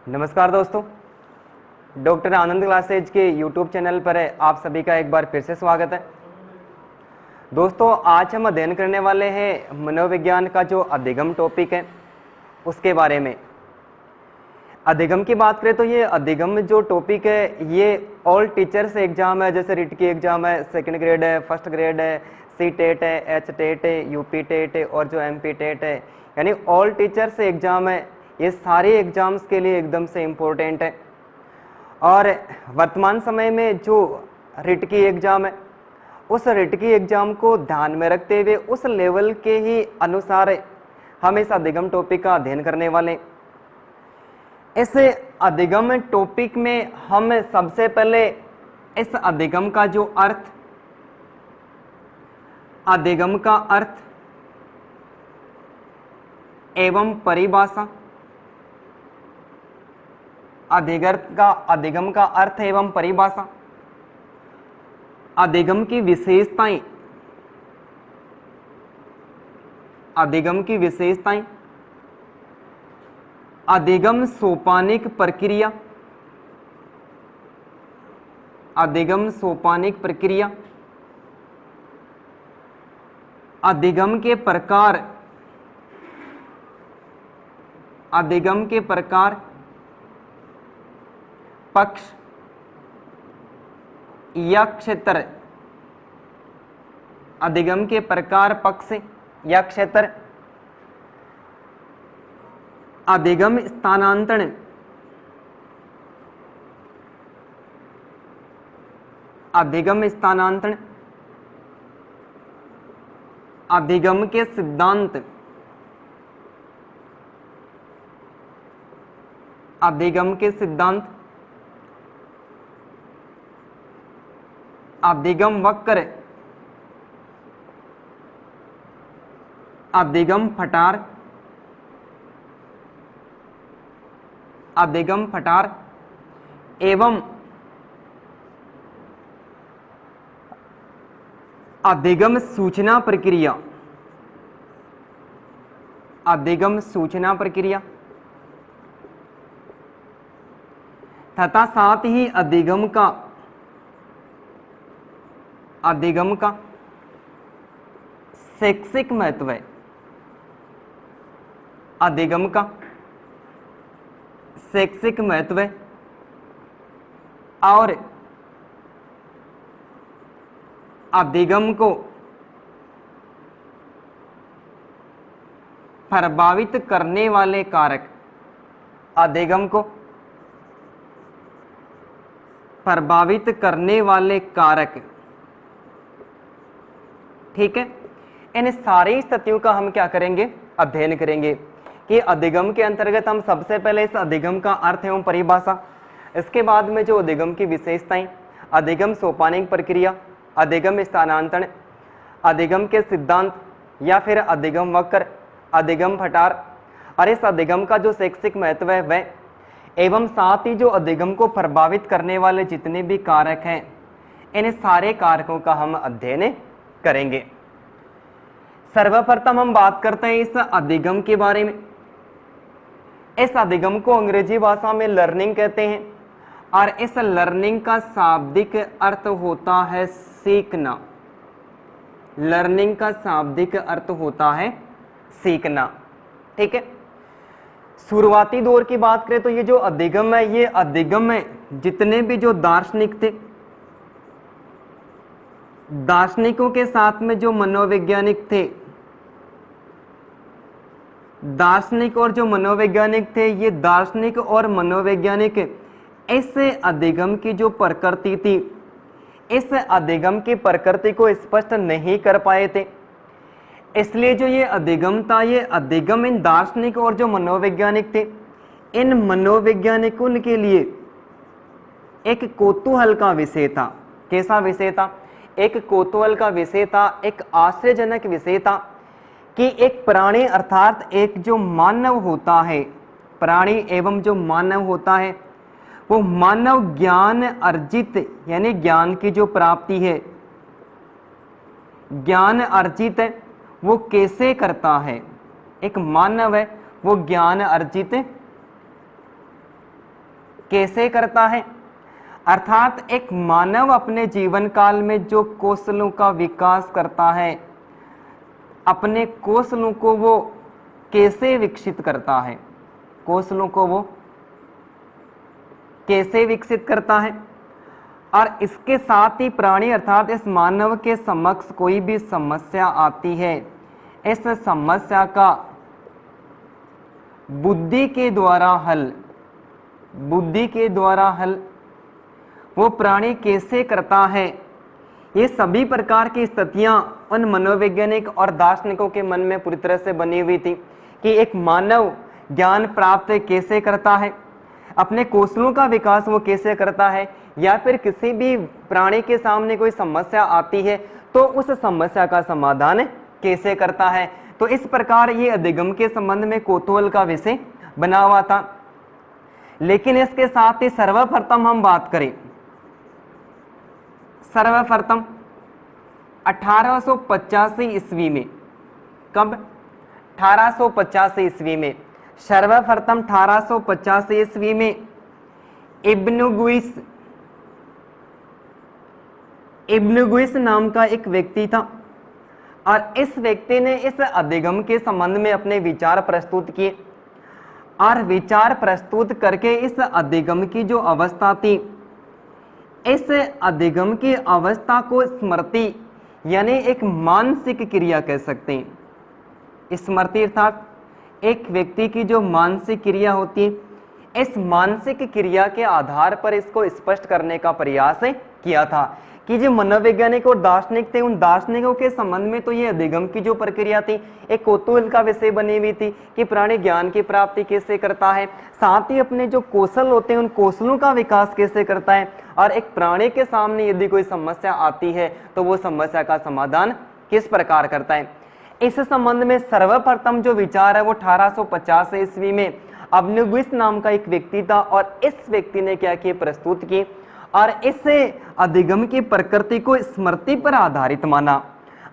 नमस्कार दोस्तों, डॉक्टर आनंद क्लासेज के यूट्यूब चैनल पर आप सभी का एक बार फिर से स्वागत है। दोस्तों, आज हम अध्ययन करने वाले हैं मनोविज्ञान का जो अधिगम टॉपिक है उसके बारे में। अधिगम की बात करें तो ये अधिगम जो टॉपिक है ये ऑल टीचर्स एग्जाम है, जैसे रिट की एग्जाम है, सेकंड ग्रेड है, फर्स्ट ग्रेड है, सी टेट है, एच टेट है, यूपी टेट है और जो एमपी टेट है, यानी ऑल टीचर्स एग्जाम है। ये सारे एग्जाम्स के लिए एकदम से इम्पोर्टेंट है। और वर्तमान समय में जो रिट की एग्जाम है उस रिट की एग्जाम को ध्यान में रखते हुए उस लेवल के ही अनुसार हम इस अधिगम टॉपिक का अध्ययन करने वाले। इस अधिगम टॉपिक में हम सबसे पहले इस अधिगम का जो अर्थ, अधिगम का अर्थ एवं परिभाषा, अधिगम का अर्थ एवं परिभाषा, अधिगम की विशेषताएं, अधिगम की विशेषताएं, अधिगम सोपानिक प्रक्रिया, अधिगम सोपानिक प्रक्रिया, अधिगम के प्रकार, अधिगम के प्रकार, पक्ष या क्षेत्र, अधिगम के प्रकार, पक्ष या क्षेत्र, अधिगम स्थानांतरण, अधिगम स्थानांतरण, अधिगम के सिद्धांत, अधिगम के सिद्धांत, अधिगम वक्र, अधिगम फटार, अधिगम फटार एवं अधिगम सूचना प्रक्रिया, अधिगम सूचना प्रक्रिया तथा साथ ही अधिगम का, अधिगम का शैक्षिक महत्व है, अधिगम का शैक्षिक महत्व है और अधिगम को प्रभावित करने वाले कारक, अधिगम को प्रभावित करने वाले कारक। ठीक है, इन सारी स्थितियों का हम क्या करेंगे, अध्ययन करेंगे कि अधिगम के अंतर्गत हम सबसे पहले इस अधिगम का अर्थ एवं परिभाषा, इसके बाद में जो अधिगम की विशेषताएं, अधिगम सोपानिक प्रक्रिया, अधिगम स्थानांतरण, अधिगम के सिद्धांत या फिर अधिगम वक्र, अधिगम फटार और इस अधिगम का जो शैक्षिक महत्व है वह, एवं साथ ही जो अधिगम को प्रभावित करने वाले जितने भी कारक हैं, इन सारे कारकों का हम अध्ययन करेंगे। सर्वप्रथम हम बात करते हैं इस अधिगम के बारे में। इस अधिगम को अंग्रेजी भाषा में लर्निंग कहते हैं और इस लर्निंग का शाब्दिक अर्थ होता है सीखना। लर्निंग का शाब्दिक अर्थ होता है सीखना। ठीक है, शुरुआती दौर की बात करें तो ये जो अधिगम है, ये अधिगम में जितने भी जो दार्शनिक थे, दार्शनिकों के साथ में जो मनोवैज्ञानिक थे, दार्शनिक और जो मनोवैज्ञानिक थे, ये दार्शनिक और मनोवैज्ञानिक इस अधिगम की जो प्रकृति थी, इस अधिगम की प्रकृति को स्पष्ट नहीं कर पाए थे। इसलिए जो ये अधिगम था, ये अधिगम इन दार्शनिक और जो मनोवैज्ञानिक थे, इन मनोवैज्ञानिकों के लिए एक कौतूहल का विषय था। कैसा विषय था? एक कौतूहल का विषय था, एक आश्चर्यजनक विषय था कि एक प्राणी अर्थात एक जो मानव होता है, प्राणी एवं जो मानव होता है, वो मानव ज्ञान अर्जित यानी ज्ञान की जो प्राप्ति है, ज्ञान अर्जित है वो कैसे करता है। एक मानव है वो ज्ञान अर्जित कैसे करता है, अर्थात एक मानव अपने जीवन काल में जो कौशलों का विकास करता है, अपने कौशलों को वो कैसे विकसित करता है, कौशलों को वो कैसे विकसित करता है। और इसके साथ ही प्राणी अर्थात इस मानव के समक्ष कोई भी समस्या आती है, इस समस्या का बुद्धि के द्वारा हल, बुद्धि के द्वारा हल वो प्राणी कैसे करता है। ये सभी प्रकार की स्थितियां उन मनोवैज्ञानिक और दार्शनिकों के मन में पूरी तरह से बनी हुई थी कि एक मानव ज्ञान प्राप्त कैसे करता है, अपने कौशलों का विकास वो कैसे करता है, या फिर किसी भी प्राणी के सामने कोई समस्या आती है तो उस समस्या का समाधान कैसे करता है। तो इस प्रकार ये अधिगम के संबंध में कौतूहल का विषय बना हुआ था। लेकिन इसके साथ ही सर्वप्रथम हम बात करें, सर्वप्रथम 1885 ईस्वी में, कब, 1885 ईस्वी में, सर्वप्रथम 1885 ईस्वी में इब्न गुइस नाम का एक व्यक्ति था और इस व्यक्ति ने इस अधिगम के संबंध में अपने विचार प्रस्तुत किए और विचार प्रस्तुत करके इस अधिगम की जो अवस्था थी, इस अधिगम की अवस्था को स्मृति यानी एक मानसिक क्रिया कह सकते हैं। स्मृति अर्थात एक व्यक्ति की जो मानसिक क्रिया होती है, इस मानसिक क्रिया के आधार पर इसको स्पष्ट करने का प्रयास किया था कि जो मनोवैज्ञानिक और दार्शनिक थे, उन दार्शनिकों के संबंध में तो ये अधिगम की जो प्रक्रिया थी एक कौतूहल का विषय बनी हुई थी कि प्राणी ज्ञान की प्राप्ति कैसे करता है, साथ ही अपने जो कौशल होते हैं उन कौशलों का विकास कैसे करता है, और एक प्राणी के सामने यदि कोई समस्या आती है तो वो समस्या का समाधान किस प्रकार करता है। इस संबंध में सर्वप्रथम जो विचार है वो 1850 ईस्वी में इब्न गुइस नाम का एक व्यक्ति था और इस व्यक्ति ने क्या किया, प्रस्तुत की और इस अधिगम की प्रकृति को स्मृति पर आधारित माना।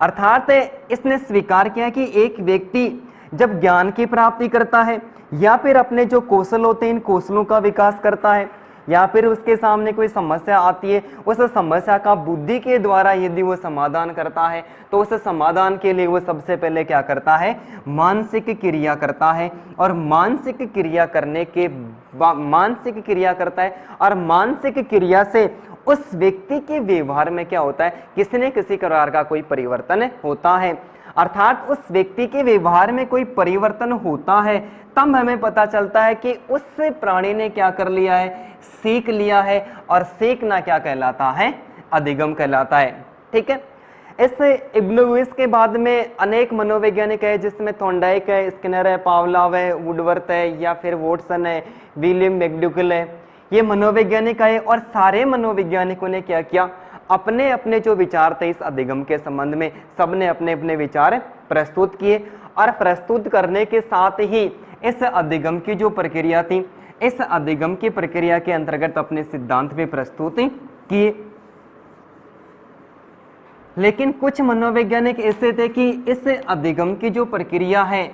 अर्थात इसने स्वीकार किया कि एक व्यक्ति जब ज्ञान की प्राप्ति करता है या फिर अपने जो कौशल होते हैं इन कौशलों का विकास करता है, या फिर उसके सामने कोई समस्या आती है, उस समस्या का बुद्धि के द्वारा यदि वो समाधान करता है तो उस समाधान के लिए वो सबसे पहले क्या करता है, मानसिक क्रिया करता है और मानसिक क्रिया करने के मानसिक क्रिया करता है और मानसिक क्रिया से उस व्यक्ति के व्यवहार में क्या होता है, किसी न किसी प्रकार का कोई परिवर्तन होता है। अर्थात उस व्यक्ति के व्यवहार में कोई परिवर्तन होता है तब हमें पता चलता है कि उस प्राणी ने क्या कर लिया है, सीख लिया है, और सीखना क्या कहलाता है, अधिगम कहलाता है। ठीक है। इस इब्न गुइस के बाद में अनेक मनोवैज्ञानिक है जिसमें थॉर्नडाइक है, स्किनर है, पावलोव है, वुडवर्थ है, या फिर वॉटसन है, विलियम मैकडूगल है, ये मनोवैज्ञानिक आए और सारे मनोवैज्ञानिकों ने क्या किया, अपने अपने जो विचार थे इस अधिगम के संबंध में सबने अपने अपने विचार प्रस्तुत किए और प्रस्तुत करने के साथ ही इस अधिगम की जो प्रक्रिया थी, इस अधिगम की प्रक्रिया के अंतर्गत अपने सिद्धांत भी प्रस्तुत किए। लेकिन कुछ मनोवैज्ञानिक ऐसे थे कि इस अधिगम की जो प्रक्रिया है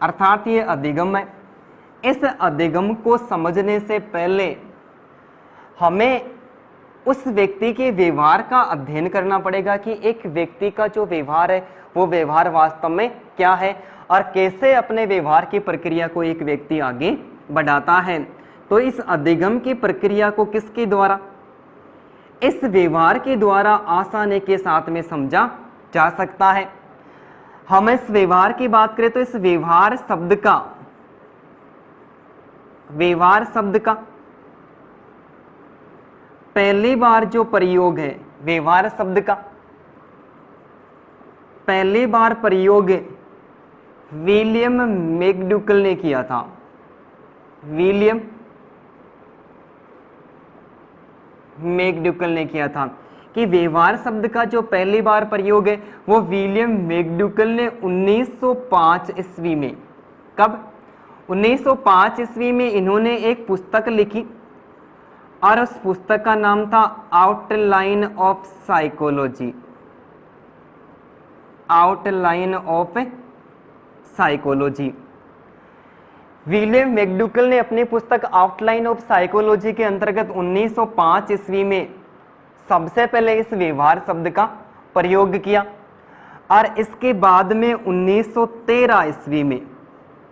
अर्थात ये अधिगम है, इस अधिगम को समझने से पहले हमें उस व्यक्ति के व्यवहार का अध्ययन करना पड़ेगा कि एक व्यक्ति का जो व्यवहार है वो व्यवहार वास्तव में क्या है और कैसे अपने व्यवहार की प्रक्रिया को एक व्यक्ति आगे बढ़ाता है। तो इस अधिगम की प्रक्रिया को किसके द्वारा, इस व्यवहार के द्वारा आसानी के साथ में समझा जा सकता है। हम इस व्यवहार की बात करें तो इस व्यवहार शब्द का पहली बार जो प्रयोग है, व्यवहार शब्द का पहली बार प्रयोग विलियम मैकडूगल ने किया था। विलियम मैकडूगल ने किया था कि व्यवहार शब्द का जो पहली बार प्रयोग है वो विलियम मैकडूगल ने 1905 ईस्वी में, कब, 1905 ईस्वी में इन्होंने एक पुस्तक लिखी और उस पुस्तक का नाम था outline of psychology. Outline of psychology. William McDougall ने अपनी पुस्तक आउटलाइन ऑफ साइकोलॉजी के अंतर्गत 1905 ईस्वी में सबसे पहले इस व्यवहार शब्द का प्रयोग किया और इसके बाद में 1913 ईस्वी में,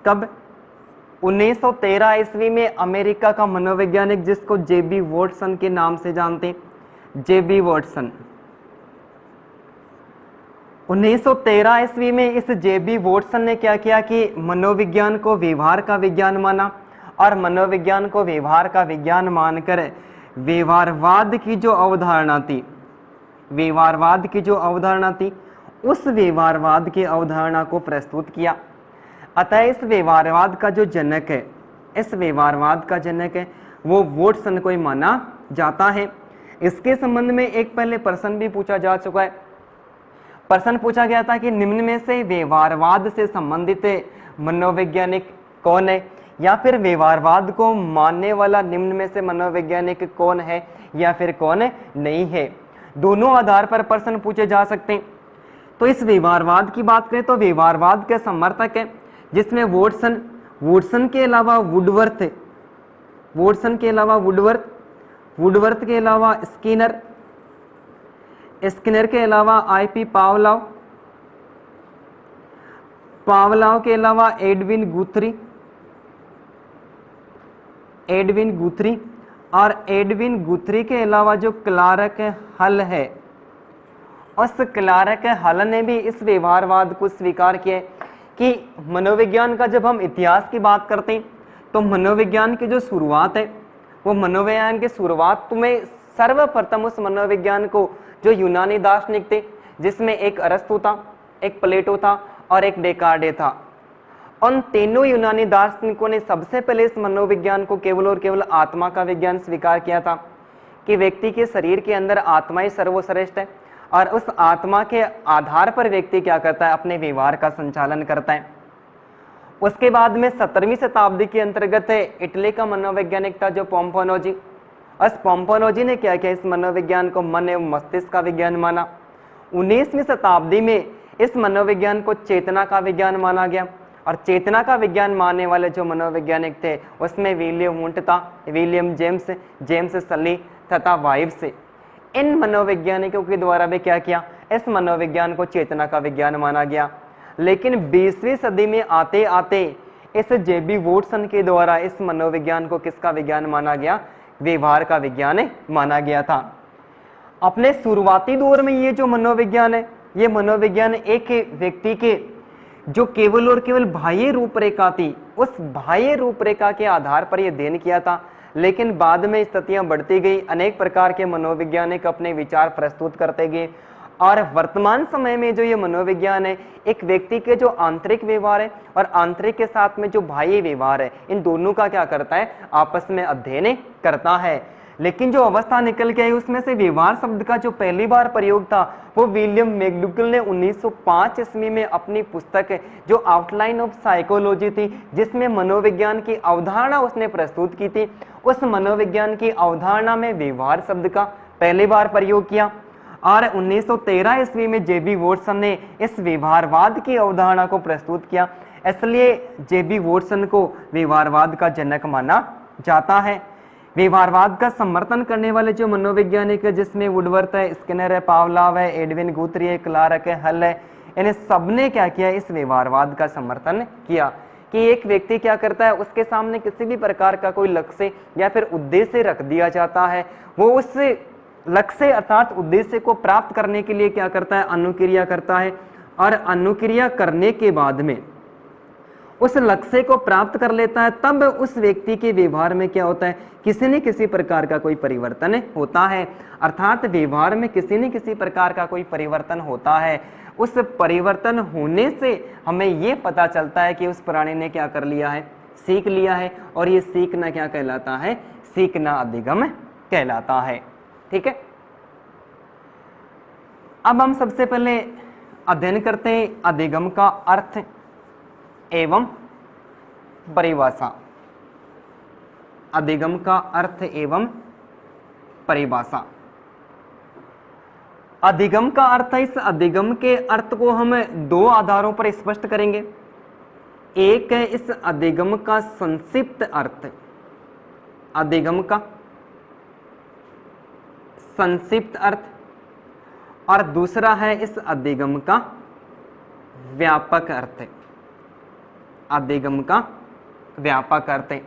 कब, 1913 ईस्वी में अमेरिका का मनोवैज्ञानिक जिसको जेबी वॉटसन के नाम से जानते हैं, जेबी वॉटसन, 1913 ईस्वी में इस जेबी वॉटसन ने क्या किया कि मनोविज्ञान को व्यवहार का विज्ञान माना और मनोविज्ञान को व्यवहार का विज्ञान मानकर व्यवहारवाद की जो अवधारणा थी, व्यवहारवाद की जो अवधारणा थी, उस व्यवहारवाद की अवधारणा को प्रस्तुत किया। अतः इस व्यवहारवाद का जो जनक है, इस व्यवहारवाद का जनक है वो वॉटसन को ही माना जाता है। इसके संबंध में एक पहले प्रश्न भी पूछा जा चुका है। प्रश्न पूछा गया था कि निम्न में से व्यवहारवाद से संबंधित मनोवैज्ञानिक कौन है, या फिर व्यवहारवाद को मानने वाला निम्न में से मनोवैज्ञानिक कौन है या फिर कौन नहीं है। दोनों आधार पर प्रश्न पूछे जा सकते हैं। तो इस व्यवहारवाद की बात करें तो व्यवहारवाद के समर्थक है जिसमें वॉटसन, वॉटसन के अलावा वुडवर्थ, वॉटसन के अलावा वुडवर्थ, वुडवर्थ के अलावा स्किनर, स्किनर के अलावा आईपी पावलोव, पावलोव के अलावा एडविन गुथरी, एडविन गुथरी, और एडविन गुथरी के अलावा जो क्लार्क हल है, उस क्लार्क हल ने भी इस व्यवहारवाद को स्वीकार किया कि मनोविज्ञान का जब हम इतिहास की बात करते हैं तो मनोविज्ञान की जो शुरुआत है वो मनोविज्ञान की शुरुआत में सर्वप्रथम उस मनोविज्ञान को जो यूनानी दार्शनिक थे, जिसमें एक अरस्तु था, एक प्लेटो था और एक डेकार्डे था, उन तीनों यूनानी दार्शनिकों ने सबसे पहले इस मनोविज्ञान को केवल और केवल आत्मा का विज्ञान स्वीकार किया था कि व्यक्ति के शरीर के अंदर आत्मा ही सर्वश्रेष्ठ है और उस आत्मा के आधार पर व्यक्ति क्या करता है, अपने व्यवहार का संचालन करता है। उसके बाद में 17वीं शताब्दी के अंतर्गत इटली का मनोवैज्ञानिक था जो पोम्पोनोजी। उस पोम्पोनोजी ने क्या किया, इस मनोविज्ञान को मन एवं मस्तिष्क का विज्ञान माना। 19वीं शताब्दी में इस मनोविज्ञान को चेतना का विज्ञान माना गया और चेतना का विज्ञान मानने वाले जो मनोवैज्ञानिक थे उसमें विलियम वुंट था, विलियम जेम्स, जेम्स सली तथा वाइव्स। इन मनोवैज्ञानिकों के द्वारा भी क्या किया, इस मनोविज्ञान को चेतना का विज्ञान माना गया। लेकिन 20वीं सदी में आते आते इस जेबी वॉटसन के द्वारा इस मनोविज्ञान को किसका विज्ञान माना गया, व्यवहार का विज्ञान माना गया था। अपने शुरुआती दौर में ये जो मनोविज्ञान है, ये मनोविज्ञान एक व्यक्ति के जो केवल और केवल बाह्य रूपरेखा थी, उस बाह्य रूपरेखा के आधार पर यह अध्ययन किया था। लेकिन बाद में स्थितियां बढ़ती गई, अनेक प्रकार के मनोवैज्ञानिक अपने विचार प्रस्तुत करते गए और वर्तमान समय में जो ये मनोविज्ञान है, एक व्यक्ति के जो आंतरिक व्यवहार है और आंतरिक के साथ में जो बाह्य व्यवहार है, इन दोनों का क्या करता है, आपस में अध्ययन करता है। लेकिन जो अवस्था निकल के आई उसमें से व्यवहार शब्द का जो पहली बार प्रयोग था वो विलियम मैकडूगल ने 1905 ईस्वी में अपनी पुस्तक जो आउटलाइन ऑफ साइकोलॉजी थी, जिसमें मनोविज्ञान की अवधारणा उसने प्रस्तुत की थी, उस मनोविज्ञान की अवधारणा में व्यवहार शब्द का पहली बार प्रयोग किया। और 1913 ईस्वी में जेबी वॉटसन ने इस व्यवहारवाद की अवधारणा को प्रस्तुत किया। इसलिए जेबी वॉटसन को व्यवहारवाद का जनक माना जाता है। व्यवहारवाद का समर्थन करने वाले जो मनोवैज्ञानिक है, जिसमें वुडवर्थ है, स्किनर है, पावलोव है, एडविन गुथरी है, क्लार्क है, हल है, इन्हें सबने क्या किया, इस व्यवहारवाद का समर्थन किया कि एक व्यक्ति क्या करता है, उसके सामने किसी भी प्रकार का कोई लक्ष्य या फिर उद्देश्य रख दिया जाता है, वो उस लक्ष्य अर्थात उद्देश्य को प्राप्त करने के लिए क्या करता है, अनुक्रिया करता है। और अनुक्रिया करने के बाद में उस लक्ष्य को प्राप्त कर लेता है, तब उस व्यक्ति के व्यवहार में क्या होता है, किसी न किसी प्रकार का कोई परिवर्तन होता है। अर्थात व्यवहार में किसी न किसी प्रकार का कोई परिवर्तन होता है। उस परिवर्तन होने से हमें ये पता चलता है कि उस प्राणी ने क्या कर लिया है, सीख लिया है। और ये सीखना क्या कहलाता है, सीखना अधिगम कहलाता है। ठीक है, अब हम सबसे पहले अध्ययन करते हैं अधिगम का अर्थ एवं परिभाषा। अधिगम का अर्थ एवं परिभाषा। अधिगम का अर्थ है, इस अधिगम के अर्थ को हम दो आधारों पर स्पष्ट करेंगे। एक है इस अधिगम का संक्षिप्त अर्थ, अधिगम का संक्षिप्त अर्थ, और दूसरा है इस अधिगम का व्यापक अर्थ, अधिगम का व्यापक अर्थ।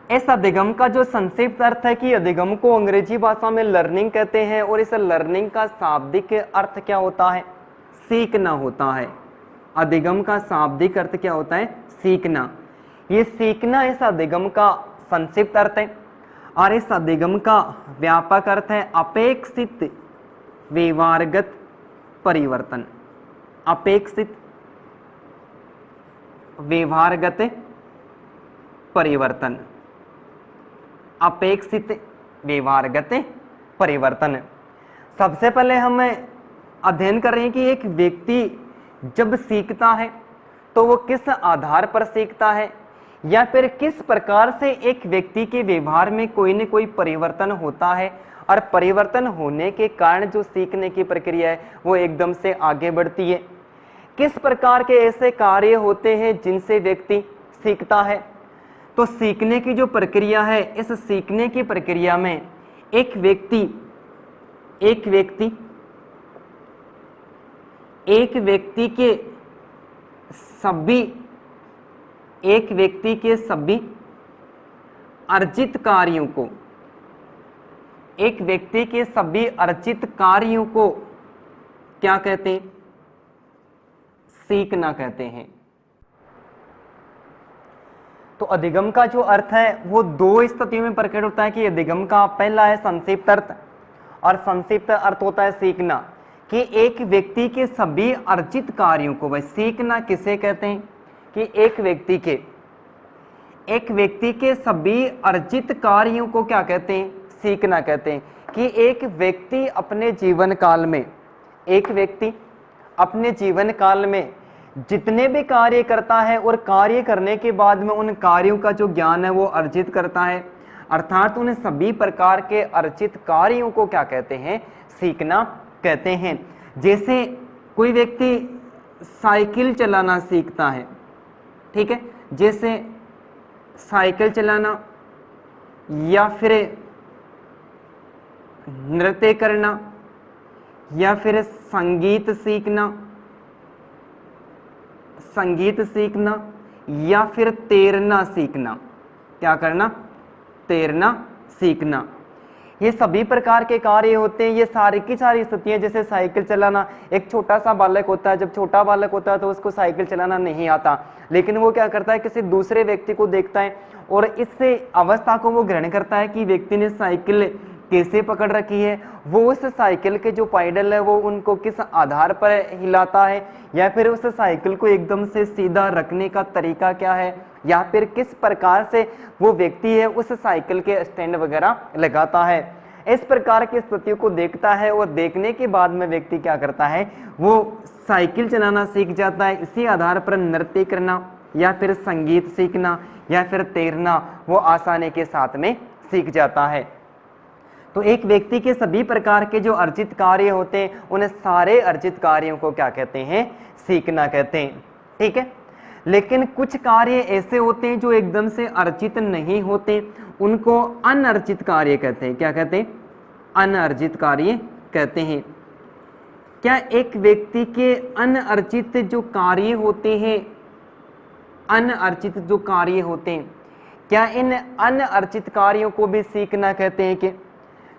इस अधिगम का जो संक्षिप्त अर्थ है कि अधिगम को अंग्रेजी भाषा में लर्निंग कहते हैं, और इस लर्निंग का शाब्दिक अर्थ क्या होता है? सीखना होता है। अधिगम का शाब्दिक अर्थ क्या होता है? सीखना। ये सीखना इस अधिगम का संक्षिप्त अर्थ है, और इस अधिगम का व्यापक अर्थ है अपेक्षित व्यवहारगत परिवर्तन, अपेक्षित व्यवहारगत परिवर्तन, अपेक्षित व्यवहारगत परिवर्तन। सबसे पहले हम अध्ययन कर रहे हैं कि एक व्यक्ति जब सीखता है तो वो किस आधार पर सीखता है, या फिर किस प्रकार से एक व्यक्ति के व्यवहार में कोई न कोई परिवर्तन होता है, और परिवर्तन होने के कारण जो सीखने की प्रक्रिया है वो एकदम से आगे बढ़ती है। किस प्रकार के ऐसे कार्य होते हैं जिनसे व्यक्ति सीखता है। तो सीखने की जो प्रक्रिया है, इस सीखने की प्रक्रिया में एक व्यक्ति के सभी अर्जित कार्यों को, एक व्यक्ति के सभी अर्जित कार्यों को क्या कहते हैं? सीखना कहते हैं। तो अधिगम का जो अर्थ है वो दो स्थितियों में प्रकट होता है कि अधिगम का पहला है संक्षिप्त अर्थ, और संक्षिप्त अर्थ होता है सीखना, कि एक व्यक्ति के सभी अर्जित कार्यों को, वह सीखना किसे कहते हैं? कि एक व्यक्ति के सभी अर्जित कार्यों को क्या कहते हैं? सीखना कहते हैं। कि एक व्यक्ति अपने जीवन काल में जितने भी कार्य करता है, और कार्य करने के बाद में उन कार्यों का जो ज्ञान है वो अर्जित करता है, अर्थात उन सभी प्रकार के अर्जित कार्यों को क्या कहते हैं? सीखना कहते हैं। जैसे कोई व्यक्ति साइकिल चलाना सीखता है, ठीक है, जैसे साइकिल चलाना, या फिर नृत्य करना, या फिर संगीत सीखना, या फिर तैरना सीखना। क्या करना? तैरना सीखना। ये सभी प्रकार के कार्य होते हैं। ये सारी की सारी स्थितियां, जैसे साइकिल चलाना, एक छोटा सा बालक होता है, जब छोटा बालक होता है तो उसको साइकिल चलाना नहीं आता, लेकिन वो क्या करता है? किसी दूसरे व्यक्ति को देखता है और इससे अवस्था को वो ग्रहण करता है कि व्यक्ति ने साइकिल कैसे पकड़ रखी है, वो उस साइकिल के जो पैडल है वो उनको किस आधार पर हिलाता है, या फिर उस साइकिल को एकदम से सीधा रखने का तरीका क्या है, या फिर किस प्रकार से वो व्यक्ति है उस साइकिल के स्टैंड वगैरह लगाता है। इस प्रकार की स्थितियों को देखता है, और देखने के बाद में व्यक्ति क्या करता है? वो साइकिल चलाना सीख जाता है। इसी आधार पर नृत्य करना, या फिर संगीत सीखना, या फिर तैरना वो आसानी के साथ में सीख जाता है। तो एक व्यक्ति के सभी प्रकार के जो अर्जित कार्य होते हैं, उन सारे अर्जित कार्यों को क्या कहते हैं? सीखना कहते हैं। ठीक है, लेकिन कुछ कार्य ऐसे होते हैं जो एकदम से अर्जित नहीं होते, उनको अनर्जित कार्य कहते हैं। क्या कहते हैं? अनर्जित कार्य कहते हैं। क्या एक व्यक्ति के अनर्जित जो कार्य होते हैं, अनर्जित जो कार्य होते हैं, क्या इन अनर्जित कार्यों को भी सीखना कहते हैं? कि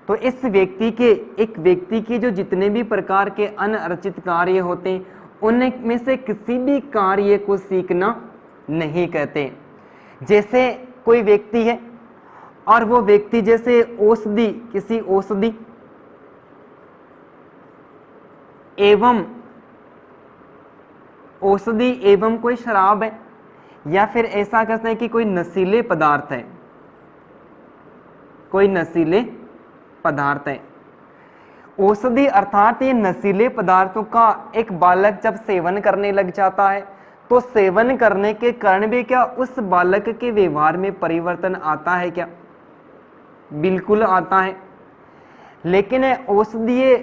तो इस व्यक्ति के, एक व्यक्ति के जो जितने भी प्रकार के अनर्जित कार्य होते हैं, उनमें से किसी भी कार्य को सीखना नहीं कहते। जैसे कोई व्यक्ति है और वो व्यक्ति जैसे औषधि, किसी औषधि एवं कोई शराब है, या फिर ऐसा कहते हैं कि कोई नशीले पदार्थ है, कोई नशीले पदार्थ है। औषधि अर्थात ये नशीले पदार्थों का एक बालक जब सेवन करने लग जाता है, तो सेवन करने के कारण भी क्या उस बालक के व्यवहार में परिवर्तन आता है? क्या बिल्कुल आता है। लेकिन औषधीय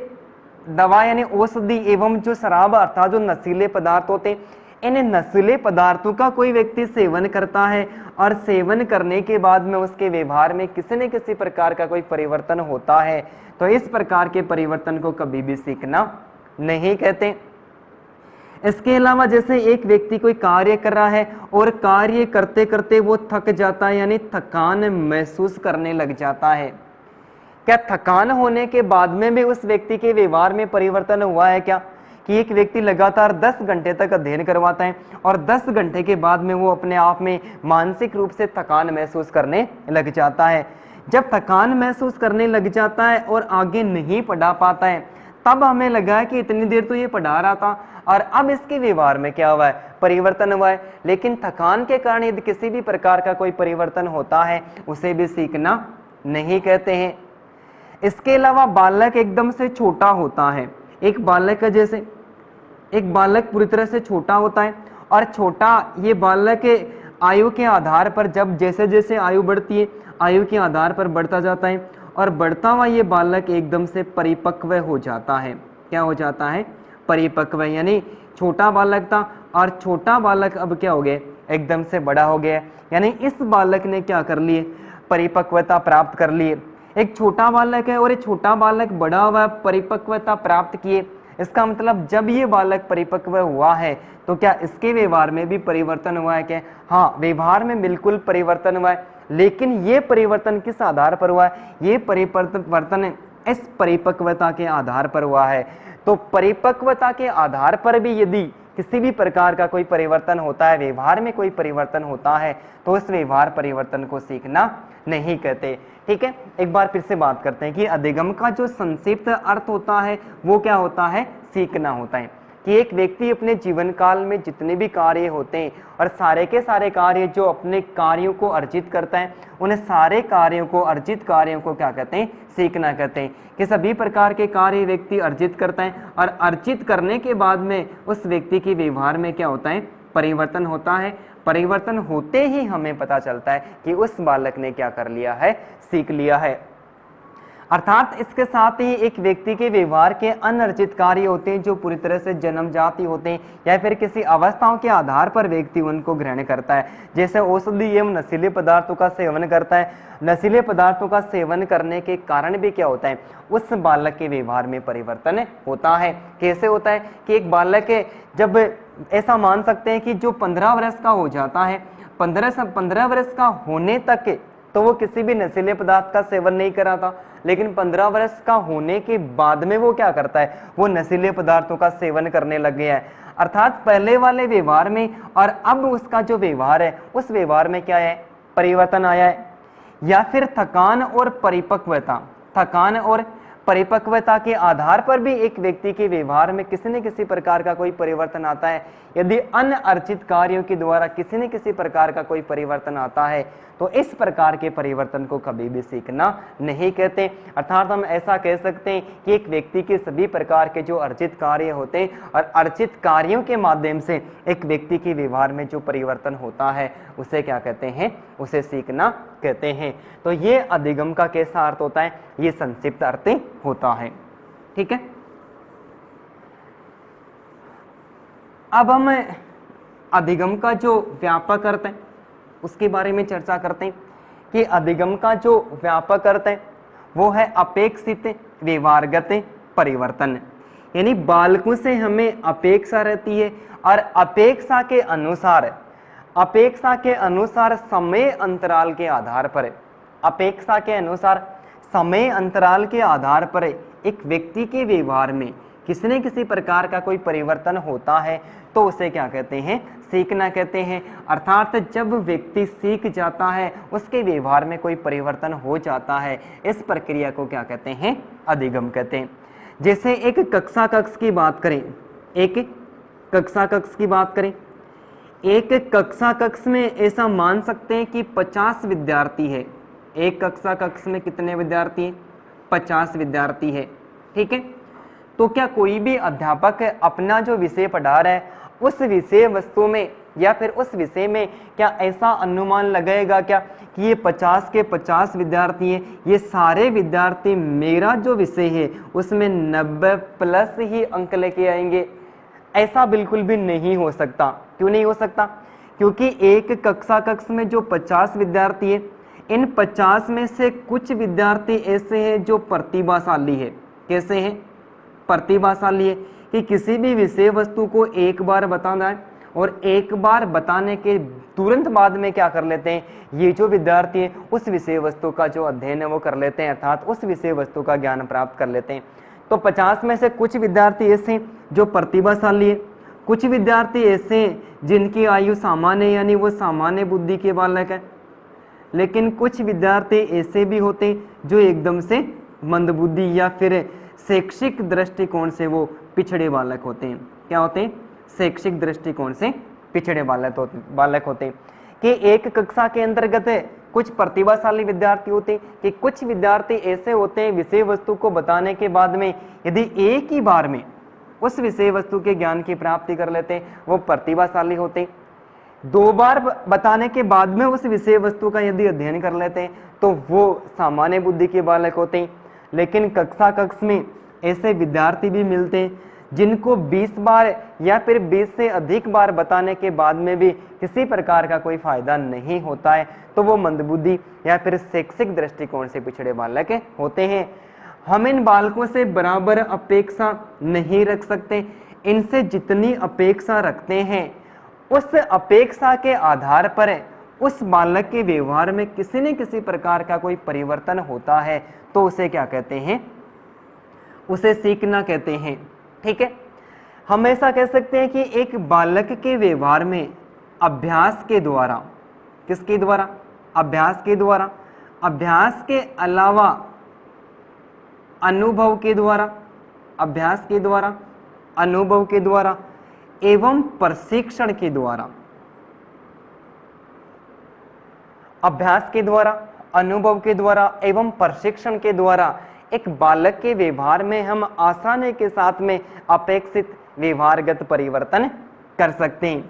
दवा यानी औषधि एवं जो शराब अर्थात जो नशीले पदार्थ होते हैं, इन नशीले पदार्थों का कोई व्यक्ति सेवन करता है और सेवन करने के बाद में उसके व्यवहार में किसी न किसी प्रकार का कोई परिवर्तन होता है, तो इस प्रकार के परिवर्तन को कभी भी सीखना नहीं कहते। इसके अलावा जैसे एक व्यक्ति कोई कार्य कर रहा है और कार्य करते करते वो थक जाता है, यानी थकान महसूस करने लग जाता है, क्या थकान होने के बाद में भी उस व्यक्ति के व्यवहार में परिवर्तन हुआ है क्या? कि एक व्यक्ति लगातार 10 घंटे तक अध्ययन करवाता है और 10 घंटे के बाद में वो अपने आप में मानसिक रूप से थकान महसूस करने लग जाता है। जब थकान महसूस करने लग जाता है और आगे नहीं पढ़ा पाता है, तब हमें लगा है कि इतनी देर तो ये पढ़ा रहा था और अब इसके व्यवहार में क्या हुआ है, परिवर्तन हुआ है। लेकिन थकान के कारण यदि किसी भी प्रकार का कोई परिवर्तन होता है, उसे भी सीखना नहीं कहते हैं। इसके अलावा बालक एकदम से छोटा होता है, एक बालक का जैसे एक बालक पूरी तरह से छोटा होता है और छोटा ये बालक आयु के आधार पर जब जैसे जैसे आयु बढ़ती है, आयु के आधार पर बढ़ता जाता है और बढ़ता हुआ ये बालक एकदम से परिपक्व हो जाता है। क्या हो जाता है? परिपक्व, यानी छोटा बालक था और छोटा बालक अब क्या हो गया, एकदम से बड़ा हो गया। यानी इस बालक ने क्या कर लिए, परिपक्वता प्राप्त कर लिए। एक छोटा बालक है और ये छोटा बालक बड़ा हुआ, परिपक्वता प्राप्त किए। इसका मतलब जब ये बालक परिपक्व हुआ है तो क्या इसके व्यवहार में भी परिवर्तन हुआ है क्या? हाँ, व्यवहार में बिल्कुल परिवर्तन हुआ है, लेकिन ये परिवर्तन किस आधार पर हुआ है? ये परिवर्तन इस परिपक्वता के आधार पर हुआ है। तो परिपक्वता के आधार पर भी यदि किसी भी प्रकार का कोई परिवर्तन होता है, व्यवहार में कोई परिवर्तन होता है, तो उस व्यवहार परिवर्तन को सीखना नहीं कहते। ठीक है, एक बार फिर से बात करते हैं कि अधिगम का जो संक्षिप्त अर्थ होता है वो क्या होता है, सीखना होता है। कि एक व्यक्ति अपने जीवन काल में जितने भी कार्य होते हैं और सारे के सारे कार्य जो अपने कार्यों को अर्जित करता है, उन्हें सारे कार्यों को, अर्जित कार्यों को क्या कहते हैं, सीखना कहते हैं। कि सभी प्रकार के कार्य व्यक्ति अर्जित करता है और अर्जित करने के बाद में उस व्यक्ति के व्यवहार में क्या होता है, परिवर्तन होता है। परिवर्तन होते ही हमें पता चलता है कि उस बालक ने क्या कर लिया है, सीख लिया है। अर्थात इसके साथ ही एक व्यक्ति के व्यवहार के अनर्जित कार्य होते हैं जो पूरी तरह से जन्मजाति होते हैं या फिर किसी अवस्थाओं के आधार पर व्यक्ति उनको ग्रहण करता है। जैसे औषधि एवं नशीले पदार्थों का सेवन करता है। नशीले पदार्थों का सेवन करने के कारण भी क्या होता है, उस बालक के व्यवहार में परिवर्तन होता है। कैसे होता है कि एक बालक जब ऐसा मान सकते हैं कि जो 15 वर्ष का हो जाता है, 15 वर्ष का होने तक तो वो किसी भी नशीले पदार्थ का सेवन नहीं करा था, लेकिन 15 वर्ष का होने के बाद में वो क्या करता है, वो नशीले पदार्थों का सेवन करने लग गया है। अर्थात पहले वाले व्यवहार में और अब उसका जो व्यवहार है, उस व्यवहार में क्या है, परिवर्तन आया है। या फिर थकान और परिपक्वता, थकान और परिपक्वता के आधार पर भी एक व्यक्ति के व्यवहार में किसी न किसी प्रकार का कोई परिवर्तन आता है। यदि अनअर्जित कार्यों के द्वारा किसी न किसी प्रकार का कोई परिवर्तन आता है, तो इस प्रकार के परिवर्तन को कभी भी सीखना नहीं कहते। अर्थात हम ऐसा कह सकते हैं कि एक व्यक्ति के सभी प्रकार के जो अर्जित कार्य होते हैं और अर्जित कार्यों के माध्यम से एक व्यक्ति के व्यवहार में जो परिवर्तन होता है, उसे क्या कहते हैं, उसे सीखना कहते हैं। तो ये अधिगम का कैसा अर्थ होता है, ये संक्षिप्त अर्थ होता है। ठीक है, अब हम अधिगम का जो व्यापक अर्थ है उसके बारे में चर्चा करते हैं कि अधिगम का जो व्यापक अर्थ है वो है अपेक्षित व्यवहारगत परिवर्तन। यानी बालकों से हमें अपेक्षा रहती है और अपेक्षा के अनुसार समय अंतराल के आधार पर, अपेक्षा के अनुसार समय अंतराल के आधार पर एक व्यक्ति के व्यवहार में किसी न किसी प्रकार का कोई परिवर्तन होता है, तो उसे क्या कहते हैं, सीखना कहते हैं। अर्थात जब व्यक्ति सीख जाता है, उसके व्यवहार में कोई परिवर्तन हो जाता है, इस प्रक्रिया को क्या कहते हैं, अधिगम कहते हैं। जैसे एक कक्षा कक्ष की बात करें, एक कक्षा कक्ष की बात करें, एक कक्षा कक्ष में ऐसा मान सकते हैं कि 50 विद्यार्थी है। एक कक्षा कक्ष में कितने विद्यार्थी हैं, 50 विद्यार्थी है। ठीक है, तो क्या कोई भी अध्यापक अपना जो विषय पढ़ा रहा है उस विषय वस्तु में या फिर उस विषय में क्या ऐसा अनुमान लगाएगा क्या कि ये 50 के 50 विद्यार्थी हैं, ये सारे विद्यार्थी मेरा जो विषय है उसमें 90 प्लस ही अंक लेके आएंगे? ऐसा बिल्कुल भी नहीं हो सकता। क्यों नहीं हो सकता? क्योंकि एक कक्षा में जो 50 विद्यार्थी है, इन 50 में से कुछ विद्यार्थी ऐसे हैं जो प्रतिभाशाली है। कैसे हैं? प्रतिभाशाली है कि किसी भी विषय वस्तु को एक बार बताना है और एक बार बताने के तुरंत बाद में क्या कर लेते हैं, ये जो विद्यार्थी हैं उस विषय वस्तु का जो अध्ययन है वो कर लेते हैं, अर्थात उस विषय वस्तु का ज्ञान प्राप्त कर लेते हैं। तो 50 में से कुछ विद्यार्थी ऐसे हैं जो प्रतिभाशाली है, कुछ विद्यार्थी ऐसे हैं जिनकी आयु सामान्य यानी वो सामान्य बुद्धि के बालक है, लेकिन कुछ विद्यार्थी ऐसे भी होते हैं जो एकदम से मंदबुद्धि या फिर शैक्षिक दृष्टिकोण से वो पिछड़े बालक होते हैं। क्या होते हैं? शैक्षिक दृष्टिकोण से पिछड़े बालक होते हैं। कि एक कक्षा के अंतर्गत कुछ प्रतिभाशाली विद्यार्थी होते हैं कि कुछ विद्यार्थी ऐसे होते हैं विषय वस्तु को बताने के बाद में यदि एक ही बार में उस विषय वस्तु के ज्ञान की प्राप्ति कर लेते हैं वो प्रतिभाशाली होते हैं। 2 बार बताने के बाद में उस विषय वस्तु का यदि अध्ययन कर लेते हैं तो वो सामान्य बुद्धि के बालक होते हैं। लेकिन कक्षा में ऐसे विद्यार्थी भी मिलते हैं जिनको 20 बार या फिर 20 से अधिक बार बताने के बाद में भी किसी प्रकार का कोई फायदा नहीं होता है, तो वो मंदबुद्धि या फिर शैक्षिक दृष्टिकोण से पिछड़े बालक होते हैं। हम इन बालकों से बराबर अपेक्षा नहीं रख सकते। इनसे जितनी अपेक्षा रखते हैं उस अपेक्षा के आधार पर उस बालक के व्यवहार में किसी न किसी प्रकार का कोई परिवर्तन होता है तो उसे क्या कहते हैं? उसे सीखना कहते हैं। ठीक है, हम ऐसा कह सकते हैं कि एक बालक के व्यवहार में अभ्यास के द्वारा, किसके द्वारा? अभ्यास के द्वारा, अभ्यास के अलावा अनुभव के द्वारा, अभ्यास के द्वारा, अनुभव के द्वारा एवं प्रशिक्षण के द्वारा, अभ्यास के द्वारा, अनुभव के द्वारा एवं प्रशिक्षण के द्वारा एक बालक के व्यवहार में हम आसानी के साथ में अपेक्षित व्यवहारगत परिवर्तन कर सकते हैं।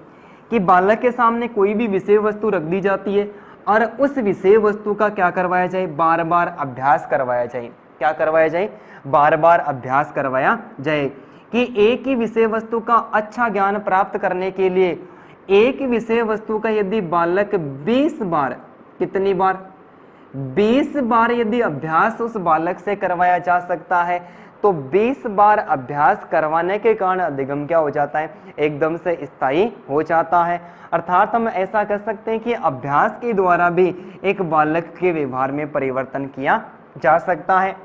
कि बालक के सामने कोई भी विषय वस्तु रख दी जाती है और उस विषय वस्तु का क्या करवाया जाए? बार बार अभ्यास करवाया जाए। क्या करवाया जाए? बार बार अभ्यास करवाया जाए। कि एक ही विषय वस्तु का अच्छा ज्ञान प्राप्त करने के लिए एक विषय वस्तु का यदि बालक 20 बार, कितनी बार? 20 बार यदि अभ्यास उस बालक से करवाया जा सकता है तो 20 बार अभ्यास करवाने के कारण अधिगम क्या हो जाता है? एकदम से स्थायी हो जाता है। अर्थात हम ऐसा कह सकते हैं कि अभ्यास के द्वारा भी एक बालक के व्यवहार में परिवर्तन किया जा सकता है।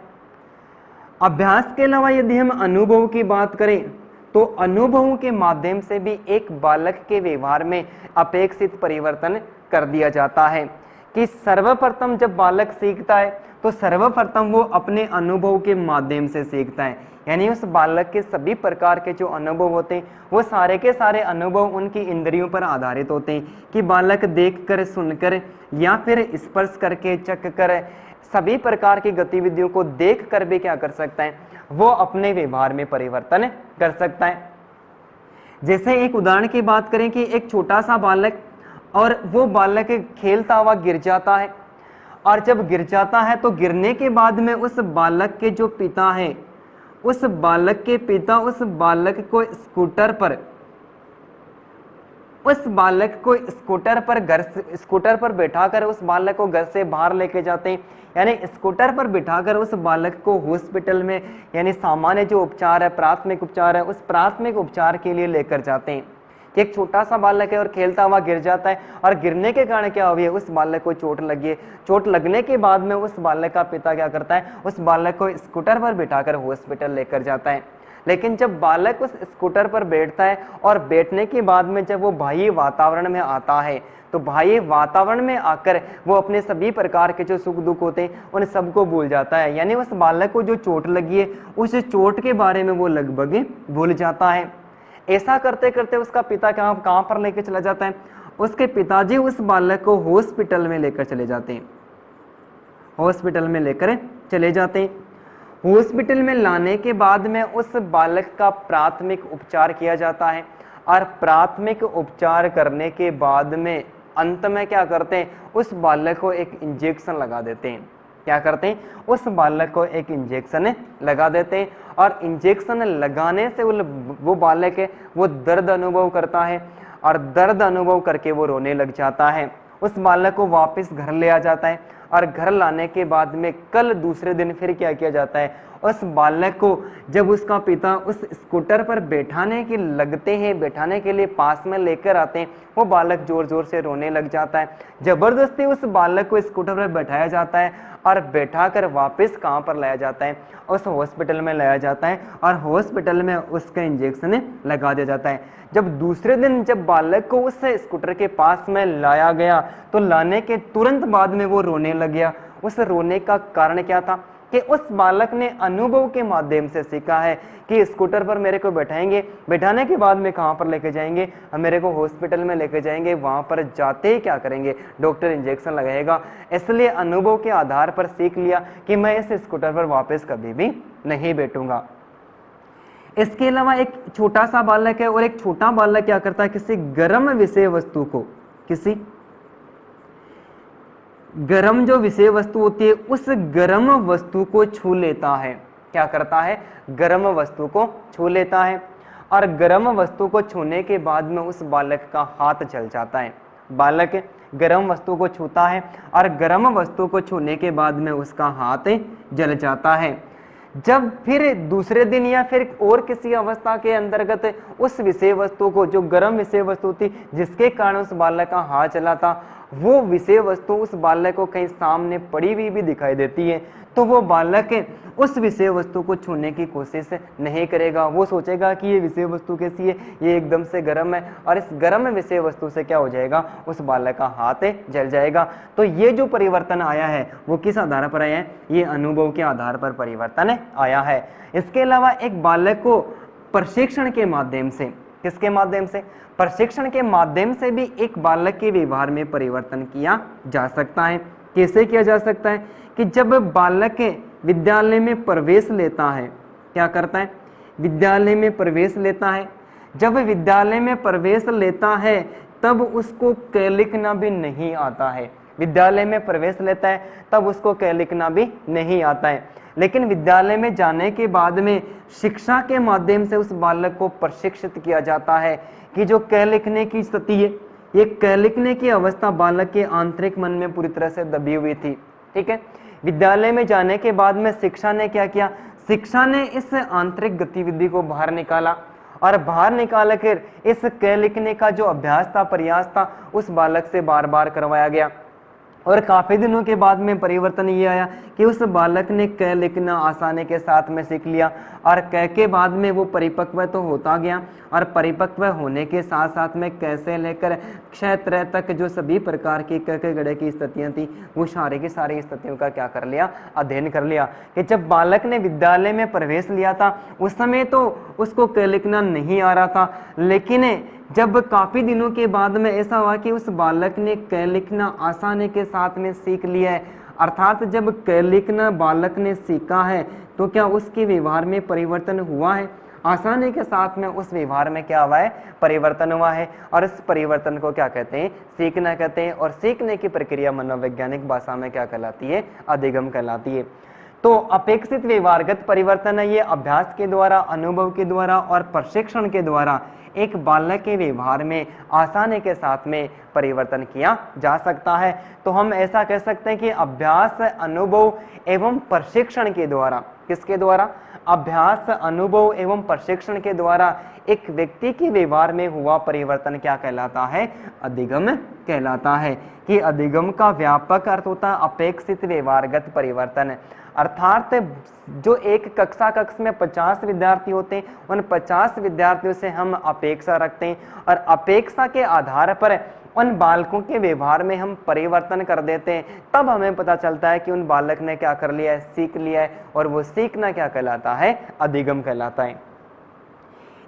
अभ्यास के अलावा यदि हम अनुभव की बात करें तो अनुभवों के माध्यम से भी एक बालक के व्यवहार में अपेक्षित परिवर्तन कर दिया जाता है। कि सर्वप्रथम जब बालक सीखता है तो सर्वप्रथम वो अपने अनुभव के माध्यम से सीखता है, यानी उस बालक के सभी प्रकार के जो अनुभव होते हैं वो सारे के सारे अनुभव उनकी इंद्रियों पर आधारित होते हैं। कि बालक देखकर, सुनकर या फिर स्पर्श करके, चख कर, सभी प्रकार की गतिविधियों को देख कर भी क्या कर सकता है? वो अपने व्यवहार में परिवर्तन कर सकता है। जैसे एक उदाहरण की बात करें कि एक छोटा सा बालक और वो बालक खेलता हुआ गिर जाता है, और जब गिर जाता है तो गिरने के बाद में उस बालक के जो पिता हैं, उस बालक के पिता उस बालक को स्कूटर पर स्कूटर पर बैठाकर उस बालक को घर से बाहर लेके जाते हैं। यानी स्कूटर पर बिठाकर उस बालक को हॉस्पिटल में, यानी सामान्य जो उपचार है, प्राथमिक उपचार है, उस प्राथमिक उपचार के लिए लेकर जाते हैं। कि एक छोटा सा बालक है और खेलता हुआ गिर जाता है, और गिरने के कारण क्या हुई है? उस बालक को चोट लगी है। चोट लगने के बाद में उस बालक का पिता क्या करता है? उस बालक को स्कूटर पर बिठाकर हॉस्पिटल लेकर जाता है। लेकिन जब बालक उस स्कूटर पर बैठता है और बैठने के बाद में जब वो बाह्य वातावरण में आता है तो बाह्य वातावरण में आकर वो अपने सभी प्रकार के जो सुख दुख होते हैं उन सबको भूल जाता है। यानी उस बालक को जो चोट लगी है उस चोट के बारे में वो लगभग भूल जाता है। ऐसा करते करते उसका पिता कहाँ पर लेकर चला जाता है? उसके पिताजी उस बालक को हॉस्पिटल में लेकर चले जाते हैं। हॉस्पिटल में लेकर चले जाते हैं। हॉस्पिटल में लाने के बाद में उस बालक का प्राथमिक उपचार किया जाता है, और प्राथमिक उपचार करने के बाद में अंत में क्या करते हैं? उस बालक को एक इंजेक्शन लगा देते हैं। क्या करते हैं, उस बालक को एक इंजेक्शन लगा देते हैं और इंजेक्शन लगाने से वो बालक है वो दर्द अनुभव करता है और दर्द अनुभव करके वो रोने लग जाता है। उस बालक को वापस घर ले आ जाता है और घर लाने के बाद में कल दूसरे दिन फिर क्या किया जाता है, उस बालक को जब उसका पिता उस स्कूटर पर बैठाने के लगते हैं, बैठाने के लिए पास में लेकर आते हैं, वो बालक जोर जोर से रोने लग जाता है। जबरदस्ती उस बालक को स्कूटर पर बैठाया जाता है और बैठाकर वापस कहाँ पर लाया जाता है, उस हॉस्पिटल में लाया जाता है और हॉस्पिटल में उसका इंजेक्शन लगा दिया जाता है। जब दूसरे दिन जब बालक को उस स्कूटर के पास में लाया गया तो लाने के तुरंत बाद में वो रोने लग गया। उस रोने का कारण क्या था कि उस बालक ने अनुभव के माध्यम से सीखा है कि स्कूटर पर मेरे को बैठाएंगे, बैठाने के बाद में कहाँ पर लेके जाएंगे, मेरे को हॉस्पिटल में लेके जाएंगे, वहाँ पर जाते ही क्या करेंगे, डॉक्टर इंजेक्शन लगाएगा। इसलिए अनुभव के आधार पर सीख लिया कि मैं इस स्कूटर पर वापस कभी भी नहीं बैठूंगा। इसके अलावा एक छोटा सा बालक है और एक छोटा बालक क्या करता है, किसी गर्म विषय वस्तु को, किसी गर्म जो विषय वस्तु होती है उस गर्म वस्तु को छू लेता है। क्या करता है, गर्म वस्तु को छू लेता है और गर्म वस्तु को छूने के बाद में उस बालक का हाथ जल जाता है। बालक गर्म वस्तु को छूता है और गर्म वस्तु को छूने के बाद में उसका हाथ जल जाता है। जब फिर दूसरे दिन या फिर और किसी अवस्था के अंतर्गत उस विषय वस्तु को, जो गर्म विषय वस्तु थी जिसके कारण उस बालक का हाथ चला था, वो विषय वस्तु उस बालक को कहीं सामने पड़ी हुई भी दिखाई देती है, तो वो बालक उस विषय वस्तु को छूने की कोशिश नहीं करेगा। वो सोचेगा कि ये विषय वस्तु कैसी है, ये एकदम से गर्म है और इस गर्म विषय वस्तु से क्या हो जाएगा, उस बालक का हाथ जल जाएगा। तो ये जो परिवर्तन आया है वो किस आधार पर आया है, ये अनुभव के आधार पर परिवर्तन आया है। इसके अलावा एक बालक को प्रशिक्षण के माध्यम से, किसके माध्यम से, प्रशिक्षण के माध्यम से भी एक बालक के व्यवहार में परिवर्तन किया जा सकता है। कैसे किया जा सकता है कि जब बालक विद्यालय में प्रवेश लेता है, क्या करता है, विद्यालय में प्रवेश लेता है। जब विद्यालय में प्रवेश लेता है तब उसको क लिखना भी नहीं आता है। विद्यालय में प्रवेश लेता है तब उसको क लिखना भी नहीं आता है, लेकिन विद्यालय में जाने के बाद में शिक्षा के माध्यम से उस बालक को प्रशिक्षित किया जाता है कि जो क लिखने की स्थिति है, ये क लिखने की अवस्था बालक के आंतरिक मन में पूरी तरह से दबी हुई थी। ठीक है, विद्यालय में जाने के बाद में शिक्षा ने क्या किया, शिक्षा ने इस आंतरिक गतिविधि को बाहर निकाला और बाहर निकाल कर इस क लिखने का जो अभ्यास था, प्रयास था, उस बालक से बार बार करवाया गया। और काफी दिनों के बाद में परिवर्तन ये आया कि उस बालक ने क लिखना आसानी के साथ में सीख लिया और क के बाद में वो परिपक्व तो होता गया और परिपक्व होने के साथ साथ में कैसे लेकर क्षेत्र तक जो सभी प्रकार की क के गड़े की स्थितियां थी, वो सारी की सारी स्थितियों का क्या कर लिया, अध्ययन कर लिया। कि जब बालक ने विद्यालय में प्रवेश लिया था उस समय तो उसको क लिखना नहीं आ रहा था, लेकिन जब काफी दिनों के बाद में ऐसा हुआ कि उस बालक ने क लिखना आसानी के साथ में सीख लिया है, अर्थात जब क लिखना बालक ने सीखा है तो क्या उसके व्यवहार में परिवर्तन हुआ है, आसानी के साथ में उस व्यवहार में क्या हुआ है, परिवर्तन हुआ है। और इस परिवर्तन को क्या कहते हैं, सीखना कहते हैं। और सीखने की प्रक्रिया मनोवैज्ञानिक भाषा में क्या कहलाती है, अधिगम कहलाती है। तो अपेक्षित व्यवहारगत परिवर्तन है, ये अभ्यास के द्वारा, अनुभव के द्वारा और प्रशिक्षण के द्वारा एक बालक के व्यवहार में आसानी के साथ में परिवर्तन किया जा सकता है। तो हम ऐसा कह सकते हैं कि अभ्यास, अनुभव एवं प्रशिक्षण के द्वारा, किसके द्वारा, अभ्यास, अनुभव एवं प्रशिक्षण के द्वारा एक व्यक्ति के व्यवहार में हुआ परिवर्तन क्या कहलाता है, अधिगम कहलाता है। कि अधिगम का व्यापक अर्थ होता है अपेक्षित व्यवहारगत परिवर्तन, अर्थात जो एक कक्ष में 50 विद्यार्थी होते हैं, उन 50 विद्यार्थियों से हम अपेक्षा रखते हैं और अपेक्षा के आधार पर उन बालकों के व्यवहार में हम परिवर्तन कर देते हैं। तब हमें पता चलता है कि उन बालक ने क्या कर लिया है, सीख लिया है, और वो सीखना क्या कहलाता है, अधिगम कहलाता है।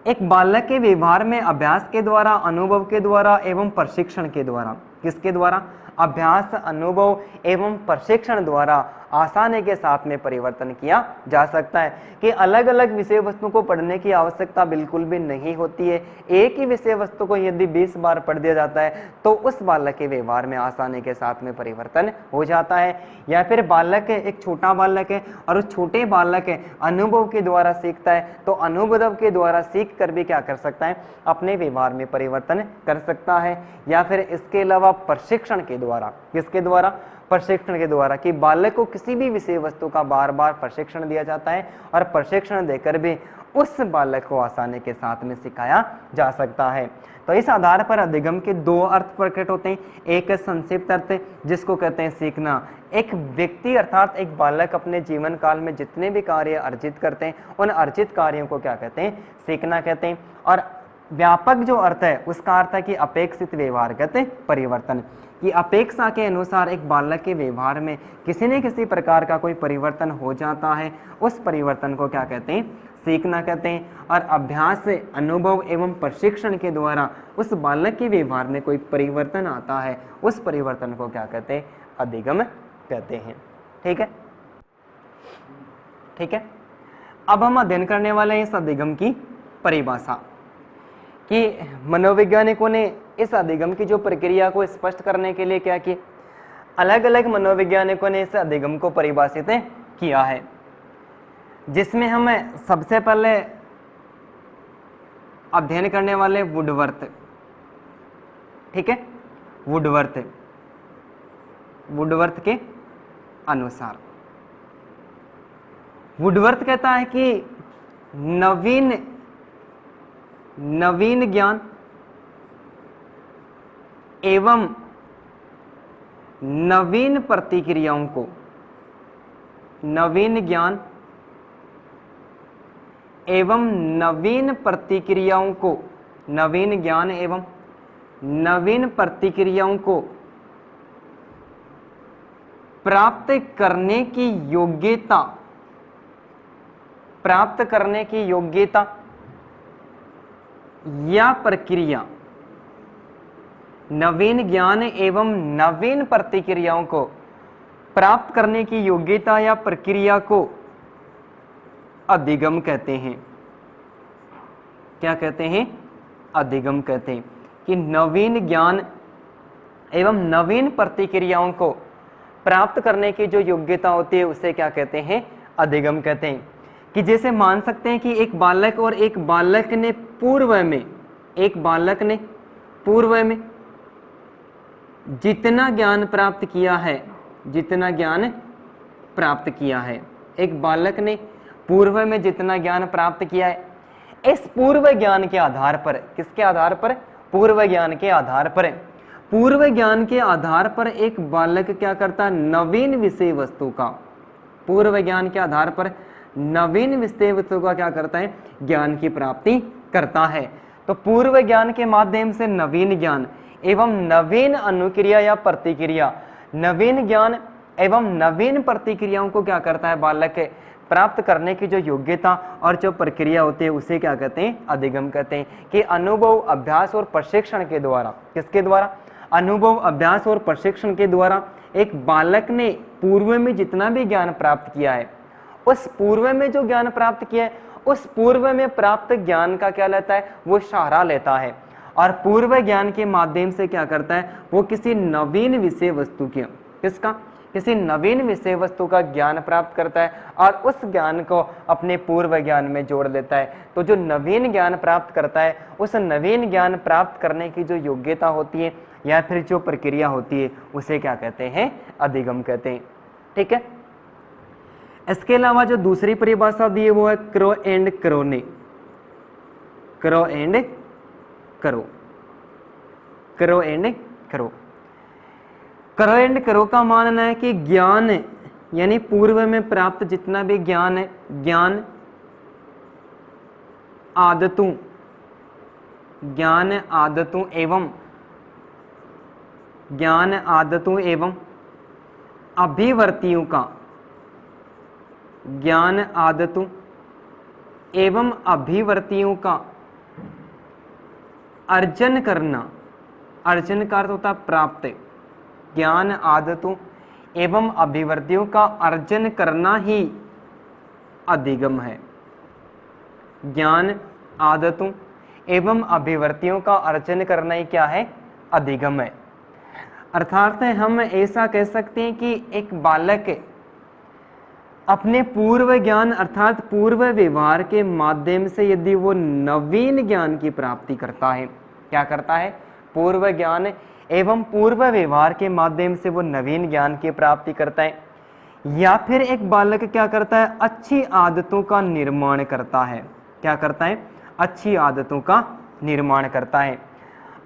एक बालक के व्यवहार में अभ्यास के द्वारा, अनुभव के द्वारा एवं प्रशिक्षण के द्वारा, किसके द्वारा, अभ्यास, अनुभव एवं प्रशिक्षण द्वारा आसानी के साथ में परिवर्तन किया जा सकता है कि अलग अलग विषय वस्तु को पढ़ने की आवश्यकता बिल्कुल भी नहीं होती है। एक ही विषय वस्तु को यदि 20 बार पढ़ दिया जाता है तो उस बालक के व्यवहार में आसानी के साथ में परिवर्तन हो जाता है। या फिर बालक है, एक छोटा बालक है और उस छोटे बालक है अनुभव के द्वारा सीखता है, तो अनुभव के द्वारा सीख कर भी क्या कर सकता है, अपने व्यवहार में परिवर्तन कर सकता है। या फिर इसके अलावा प्रशिक्षण के द्वारा, किसके द्वारा, प्रशिक्षण के द्वारा, कि बालक को किसी भी विषय वस्तु का बार बार प्रशिक्षण दिया जाता है और प्रशिक्षण देकर भी उस बालक को आसानी के साथ में सिखाया जा सकता है। तो इस आधार पर अधिगम के दो अर्थ प्रकट होते हैं। एक संक्षिप्त अर्थ जिसको कहते हैं सीखना, एक व्यक्ति अर्थात एक बालक अपने जीवन काल में जितने भी कार्य अर्जित करते हैं उन अर्जित कार्यों को क्या कहते हैं, सीखना कहते हैं। और व्यापक जो अर्थ है उसका अर्थ है कि अपेक्षित व्यवहारगत परिवर्तन, कि अपेक्षा के अनुसार एक बालक के व्यवहार में किसी न किसी प्रकार का कोई परिवर्तन हो जाता है, उस परिवर्तन को क्या कहते हैं, सीखना कहते हैं। और अभ्यास से, अनुभव एवं प्रशिक्षण के द्वारा उस बालक के व्यवहार में कोई परिवर्तन आता है, उस परिवर्तन को क्या कहते हैं, अधिगम कहते हैं। ठीक है, ठीक है। अब हम अध्ययन करने वाले हैं इस अधिगम की परिभाषा, कि मनोवैज्ञानिकों ने इस अधिगम की जो प्रक्रिया को स्पष्ट करने के लिए क्या किया, अलग अलग मनोवैज्ञानिकों ने इस अधिगम को परिभाषित किया है, जिसमें हम सबसे पहले अध्ययन करने वाले वुडवर्थ। ठीक है, वुडवर्थ के अनुसार वुडवर्थ कहता है कि नवीन ज्ञान एवं नवीन प्रतिक्रियाओं को, नवीन ज्ञान एवं नवीन प्रतिक्रियाओं को, नवीन ज्ञान एवं नवीन प्रतिक्रियाओं को प्राप्त करने की योग्यता, प्राप्त करने की योग्यता या प्रक्रिया, नवीन ज्ञान एवं नवीन प्रतिक्रियाओं को प्राप्त करने की योग्यता या प्रक्रिया को अधिगम कहते हैं। क्या कहते हैं, अधिगम कहते हैं। कि नवीन ज्ञान एवं नवीन प्रतिक्रियाओं को प्राप्त करने की जो योग्यता होती है उसे क्या कहते हैं, अधिगम कहते हैं। कि जैसे मान सकते हैं कि एक बालक और एक बालक ने पूर्व में, एक बालक ने पूर्व में जितना ज्ञान प्राप्त किया है, जितना ज्ञान प्राप्त किया है, एक बालक ने पूर्व में जितना ज्ञान प्राप्त किया है, इस पूर्व ज्ञान के आधार पर, किसके आधार पर, पूर्व ज्ञान के आधार पर, पूर्व ज्ञान के आधार पर एक बालक क्या करता है, नवीन विषय वस्तु का, पूर्व ज्ञान के आधार पर नवीन विषय वस्तु का क्या करता है, ज्ञान की प्राप्ति करता है। तो पूर्व ज्ञान के माध्यम से नवीन ज्ञान एवं नवीन अनुक्रिया या प्रतिक्रिया, नवीन ज्ञान एवं नवीन प्रतिक्रियाओं को क्या करता है, बालक प्राप्त करने की जो योग्यता और जो प्रक्रिया होती है उसे क्या कहते हैं, अधिगम कहते हैं। कि अनुभव, अभ्यास और प्रशिक्षण के द्वारा, किसके द्वारा, अनुभव, अभ्यास और प्रशिक्षण के द्वारा एक बालक ने पूर्व में जितना भी ज्ञान प्राप्त किया है, उस पूर्व में जो ज्ञान प्राप्त किया है, उस पूर्व में प्राप्त ज्ञान का क्या लेता है, वो सहारा लेता है और पूर्व ज्ञान के माध्यम से क्या करता है, वो किसी नवीन विषय वस्तु की, किसका, किसी नवीन विषय वस्तु का ज्ञान प्राप्त करता है और उस ज्ञान को अपने पूर्व ज्ञान में जोड़ देता है। तो जो नवीन ज्ञान प्राप्त करता है, उस नवीन ज्ञान प्राप्त करने की जो योग्यता होती है या फिर जो प्रक्रिया होती है उसे क्या कहते हैं, अधिगम कहते हैं। ठीक है। इसके अलावा जो दूसरी परिभाषा दी है वो है क्रो एंड क्रोने, क्रो एंड करो, करो एंड करो। करो एंड करो का मानना है कि ज्ञान यानी पूर्व में प्राप्त जितना भी ज्ञान है, ज्ञान आदतों, ज्ञान आदतों एवं ज्ञान आदतों एवं अभिवर्तियों का, ज्ञान आदतों एवं अभिवर्तियों का अर्जन करना, अर्जन का अर्थ होता प्राप्त, ज्ञान आदतों एवं अभिवर्तियों का अर्जन करना ही अधिगम है। ज्ञान, आदतों एवं अभिवर्तियों का अर्जन करना ही क्या है? अधिगम है। अर्थात हम ऐसा कह सकते हैं कि एक बालक अपने पूर्व ज्ञान अर्थात पूर्व व्यवहार के माध्यम से यदि वो नवीन ज्ञान की प्राप्ति करता है, क्या करता है? पूर्व ज्ञान एवं पूर्व व्यवहार के माध्यम से वो नवीन ज्ञान की प्राप्ति करता है, या फिर एक बालक क्या करता है? अच्छी आदतों का निर्माण करता है। क्या करता है? अच्छी आदतों का निर्माण करता है।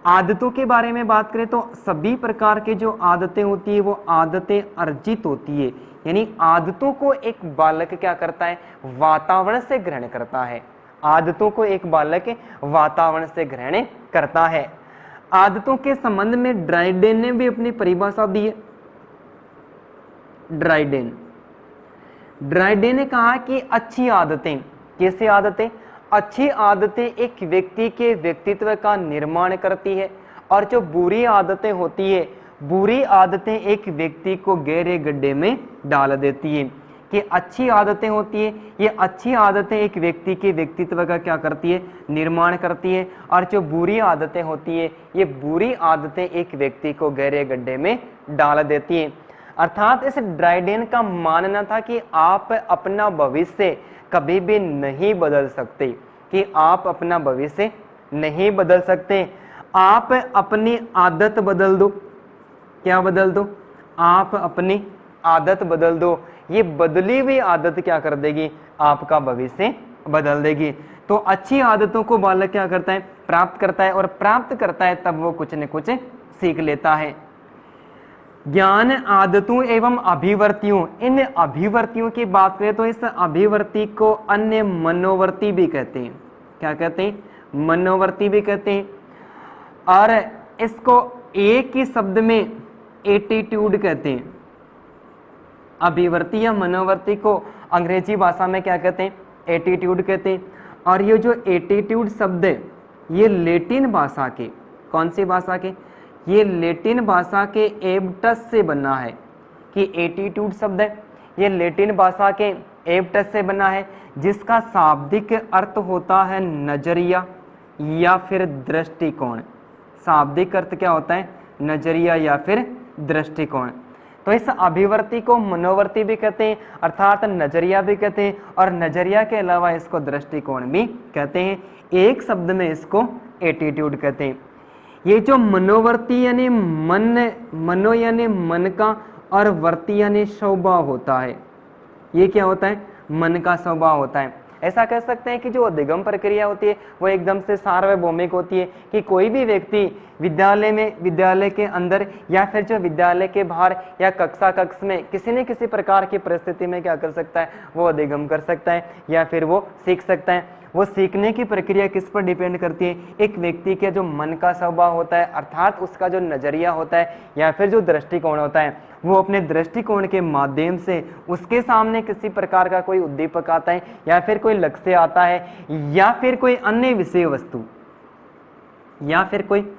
आदतों के बारे में बात करें तो सभी प्रकार के जो आदतें होती है वो आदतें अर्जित होती है, यानी आदतों को एक बालक क्या करता है? वातावरण से ग्रहण करता है। आदतों को एक बालक वातावरण से ग्रहण करता है। आदतों के संबंध में ड्राइडेन ने भी अपनी परिभाषा दी है। ड्राइडेन ने कहा कि अच्छी आदतें, कैसी आदतें? अच्छी आदतें एक व्यक्ति के व्यक्तित्व का निर्माण करती है, और जो बुरी आदतें होती है, बुरी आदतें एक व्यक्ति को गहरे गड्ढे में डाल देती है। कि अच्छी आदतें होती है, ये अच्छी आदतें एक व्यक्ति के व्यक्तित्व का क्या करती है? निर्माण करती है, और जो बुरी आदतें होती है, ये बुरी आदतें एक व्यक्ति को गहरे गड्ढे में डाल देती है। अर्थात इस ड्राइडेन का मानना था कि आप अपना भविष्य कभी भी नहीं बदल सकते, कि आप अपना भविष्य नहीं बदल सकते। आप अपनी आदत बदल दो। क्या बदल दो? आप अपनी आदत बदल दो। ये बदली हुई आदत क्या कर देगी? आपका भविष्य बदल देगी। तो अच्छी आदतों को बालक क्या करता है? प्राप्त करता है, और प्राप्त करता है तब वो कुछ न कुछ सीख लेता है। ज्ञान, आदतों एवं अभिवर्तियों, इन अभिवर्तियों की बात करें तो इस अभिवर्ति को अन्य मनोवर्ती भी कहते हैं। क्या कहते हैं? मनोवर्ती भी कहते हैं। और इसको एक ही शब्द में एटीट्यूड कहते हैं। अभिवर्ती या मनोवर्ती को अंग्रेजी भाषा में क्या कहते हैं? एटीट्यूड कहते हैं। और ये जो एटीट्यूड शब्द है, ये लेटिन भाषा के, कौन सी भाषा के? ये लेटिन भाषा के एबटस से बना है। कि एटीट्यूड शब्द है, ये लेटिन भाषा के एबटस से बना है, जिसका शाब्दिक अर्थ होता है नजरिया या फिर दृष्टिकोण। शाब्दिक अर्थ क्या होता है? नजरिया या फिर दृष्टिकोण। तो इस अभिवर्ती को मनोवर्ती भी कहते हैं, अर्थात नजरिया भी कहते हैं, और नजरिया के अलावा इसको दृष्टिकोण भी कहते हैं। एक शब्द में इसको एटीट्यूड कहते हैं। ये जो मनोवर्ती यानी मनो यानी मन का, और वर्ती यानी स्वभाव होता है। ये क्या होता है? मन का स्वभाव होता है। ऐसा कह सकते हैं कि जो अधिगम प्रक्रिया होती है वो एकदम से सार्वभौमिक होती है, कि कोई भी व्यक्ति विद्यालय में, विद्यालय के अंदर या फिर जो विद्यालय के बाहर या कक्ष में किसी न किसी प्रकार की परिस्थिति में क्या कर सकता है? वो अधिगम कर सकता है या फिर वो सीख सकता है। वो सीखने की प्रक्रिया किस पर डिपेंड करती है? एक व्यक्ति के जो मन का स्वभाव होता है, अर्थात उसका जो नजरिया होता है या फिर जो दृष्टिकोण होता है, वो अपने दृष्टिकोण के माध्यम से उसके सामने किसी प्रकार का कोई उद्दीपक आता है या फिर कोई लक्ष्य आता है या फिर कोई अन्य विषय वस्तु या फिर कोई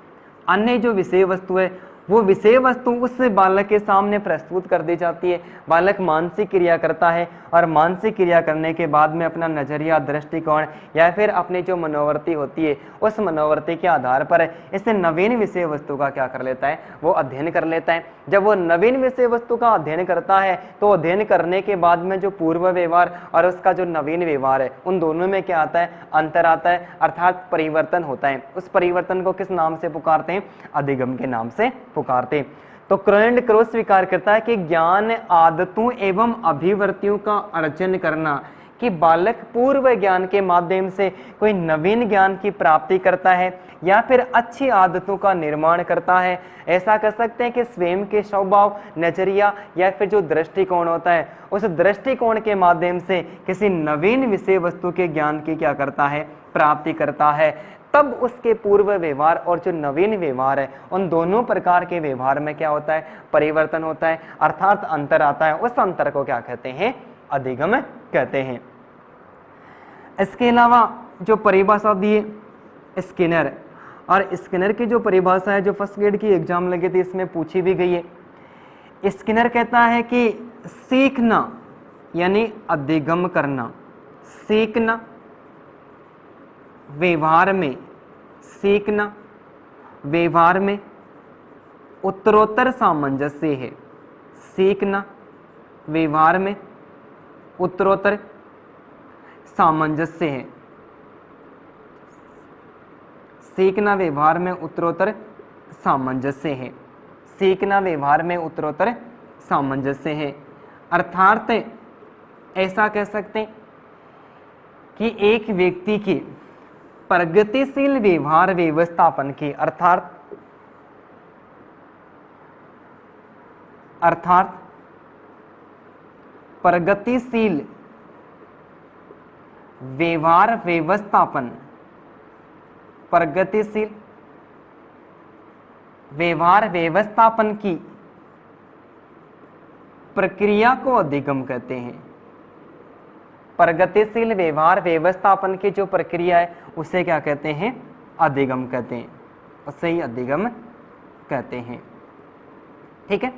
अन्य जो विषय वस्तु है, वो विषय वस्तु उस बालक के सामने प्रस्तुत कर दी जाती है। बालक मानसिक क्रिया करता है, और मानसिक क्रिया करने के बाद में अपना नजरिया, दृष्टिकोण या फिर अपनी जो मनोवर्ती होती है, उस मनोवर्ती के आधार पर इसे नवीन विषय वस्तु का क्या कर लेता है? वो अध्ययन कर लेता है। जब वो नवीन विषय वस्तु का अध्ययन करता है, तो अध्ययन करने के बाद में जो पूर्व व्यवहार और उसका जो नवीन व्यवहार है, उन दोनों में क्या आता है? अंतर आता है, अर्थात परिवर्तन होता है। उस परिवर्तन को किस नाम से पुकारते हैं? अधिगम के नाम से पुकारते। तो क्रोएंड क्रॉस स्वीकार करता है कि ज्ञान, आदतों एवं अभिवर्तियों का अर्जन करना, कि बालक पूर्व ज्ञान के माध्यम से कोई नवीन ज्ञान की प्राप्ति करता है या फिर अच्छी आदतों का निर्माण करता है। ऐसा कह सकते हैं कि स्वयं के स्वभाव, नजरिया या फिर जो दृष्टिकोण होता है, उस दृष्टिकोण के माध्यम से किसी नवीन विषय वस्तु के ज्ञान की क्या करता है? प्राप्ति करता है। तब उसके पूर्व व्यवहार और जो नवीन व्यवहार है, उन दोनों प्रकार के व्यवहार में क्या होता है? परिवर्तन होता है, अर्थात अंतर आता है। उस अंतर को क्या कहते हैं? अधिगम कहते हैं। इसके अलावा जो परिभाषा दी है स्किनर, और स्किनर की जो परिभाषा है, जो फर्स्ट ग्रेड की एग्जाम लगी थी इसमें पूछी भी गई है। स्किनर कहता है कि सीखना यानी अधिगम करना, सीखना व्यवहार में, सीखना व्यवहार में उत्तरोत्तर सामंजस्य है, सीखना व्यवहार में उत्तरोत्तर सामंजस्य है, सीखना व्यवहार में उत्तरोत्तर सामंजस्य है, सीखना व्यवहार में उत्तरोत्तर सामंजस्य है। अर्थात ऐसा कह सकते हैं कि एक व्यक्ति की प्रगतिशील व्यवहार व्यवस्थापन की अर्थात प्रगतिशील व्यवहार व्यवस्थापन, प्रगतिशील व्यवहार व्यवस्थापन की प्रक्रिया को अधिगम कहते हैं। प्रगतिशील व्यवहार व्यवस्थापन की जो प्रक्रिया है उसे क्या कहते हैं? अधिगम कहते हैं, उसे ही अधिगम कहते हैं। ठीक है,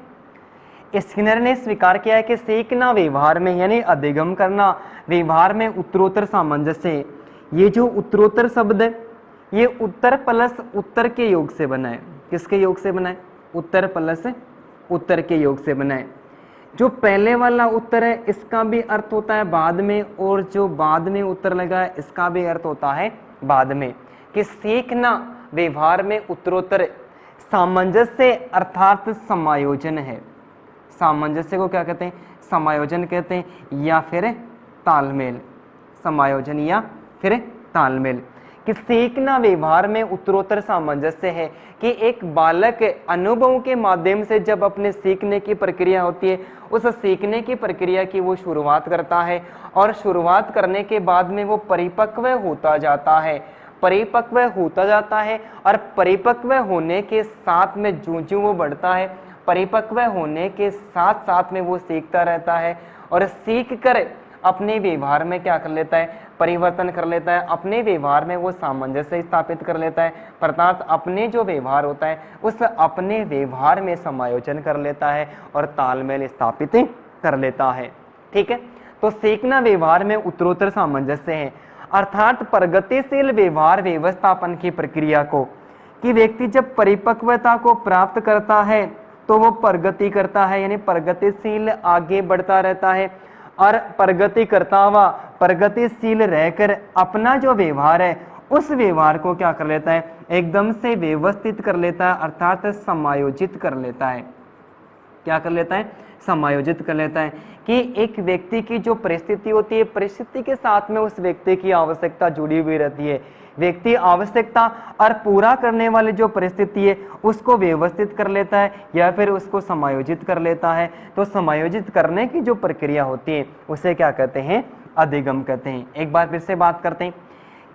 स्किनर ने स्वीकार किया है कि सीखना व्यवहार में यानी अधिगम करना व्यवहार में उत्तरोत्तर सामंजस्य है। ये जो उत्तरोत्तर शब्द है ये उत्तर प्लस उत्तर के योग से बना है। किसके योग से बना है? उत्तर प्लस उत्तर के योग से बना है। जो पहले वाला उत्तर है इसका भी अर्थ होता है बाद में, और जो बाद में उत्तर लगा है इसका भी अर्थ होता है बाद में। कि सीखना व्यवहार में उत्तरोत्तर सामंजस्य अर्थात समायोजन है। सामंजस्य को क्या कहते हैं? समायोजन कहते हैं, या फिर तालमेल। समायोजन या फिर तालमेल। कि सीखना व्यवहार में उत्तरोत्तर सामंजस्य है कि एक बालक अनुभव के माध्यम से जब अपने सीखने की प्रक्रिया होती है उस सीखने की प्रक्रिया की वो शुरुआत करता है, और शुरुआत करने के बाद में वो परिपक्व होता जाता है, परिपक्व होता जाता है। और परिपक्व होने के साथ में ज्यों-ज्यों वो बढ़ता है, परिपक्व होने के साथ साथ में वो सीखता रहता है, और सीख कर अपने व्यवहार में क्या कर लेता है? परिवर्तन कर लेता है। अपने व्यवहार में वो सामंजस्य स्थापित कर लेता है, अर्थात अपने जो व्यवहार होता है उस अपने व्यवहार में समायोजन कर लेता है और तालमेल स्थापित कर लेता है। ठीक है, तो सीखना व्यवहार में उत्तरोत्तर सामंजस्य है, अर्थात प्रगतिशील व्यवहार व्यवस्थापन की प्रक्रिया को, कि व्यक्ति जब परिपक्वता को प्राप्त करता है तो वो प्रगति करता है, यानी प्रगतिशील आगे बढ़ता रहता है, और प्रगति करता हुआ प्रगतिशील रहकर अपना जो व्यवहार है उस व्यवहार को क्या कर लेता है? एकदम से व्यवस्थित कर लेता है, अर्थात समायोजित कर लेता है। क्या कर लेता है? समायोजित कर लेता है। कि एक व्यक्ति की जो परिस्थिति होती है, परिस्थिति के साथ में उस व्यक्ति की आवश्यकता जुड़ी हुई रहती है। व्यक्ति आवश्यकता और पूरा करने वाली जो परिस्थिति है उसको व्यवस्थित कर लेता है या फिर उसको समायोजित कर लेता है। तो समायोजित करने की जो प्रक्रिया होती है उसे क्या कहते हैं? अधिगम कहते हैं। एक बार फिर से बात करते हैं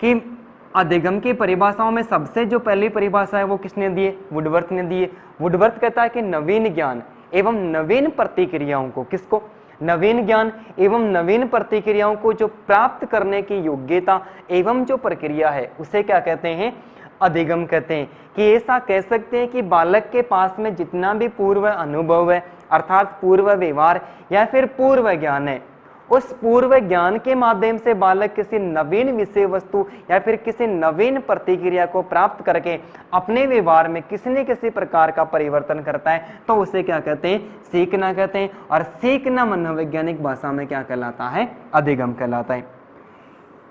कि अधिगम की परिभाषाओं में सबसे जो पहली परिभाषा है वो किसने दी है? वुडवर्थ ने दी है। वुडवर्थ कहता है कि नवीन ज्ञान एवं नवीन प्रतिक्रियाओं को, किसको? नवीन ज्ञान एवं नवीन प्रतिक्रियाओं को जो प्राप्त करने की योग्यता एवं जो प्रक्रिया है उसे क्या कहते हैं? अधिगम कहते हैं। कि ऐसा कह सकते हैं कि बालक के पास में जितना भी पूर्व अनुभव है, अर्थात पूर्व व्यवहार या फिर पूर्व ज्ञान है, उस पूर्व ज्ञान के माध्यम से बालक किसी नवीन विषय वस्तु या फिर किसी नवीन प्रतिक्रिया को प्राप्त करके अपने व्यवहार में किसी न किसी प्रकार का परिवर्तन करता है, तो उसे क्या कहते हैं? सीखना कहते हैं। और सीखना मनोवैज्ञानिक भाषा में क्या कहलाता है? अधिगम कहलाता है।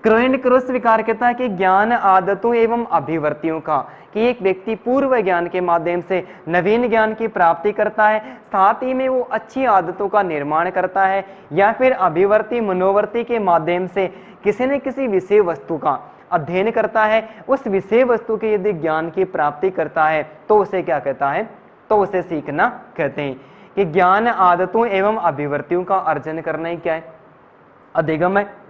क्रोएंड क्रोस स्वीकार कहता है कि ज्ञान आदतों एवं अभिवृत्तियों का, कि एक व्यक्ति पूर्व ज्ञान के माध्यम से नवीन ज्ञान की प्राप्ति करता है, साथ ही में वो अच्छी आदतों का निर्माण करता है, या फिर अभिवृत्ति मनोवृत्ति के माध्यम से किसी न किसी विषय वस्तु का अध्ययन करता है, उस विषय वस्तु के यदि ज्ञान की प्राप्ति करता है तो उसे क्या कहता है? तो उसे सीखना कहते हैं। कि ज्ञान आदतों एवं अभिवृत्तियों का अर्जन करना ही क्या है? अधिगम है।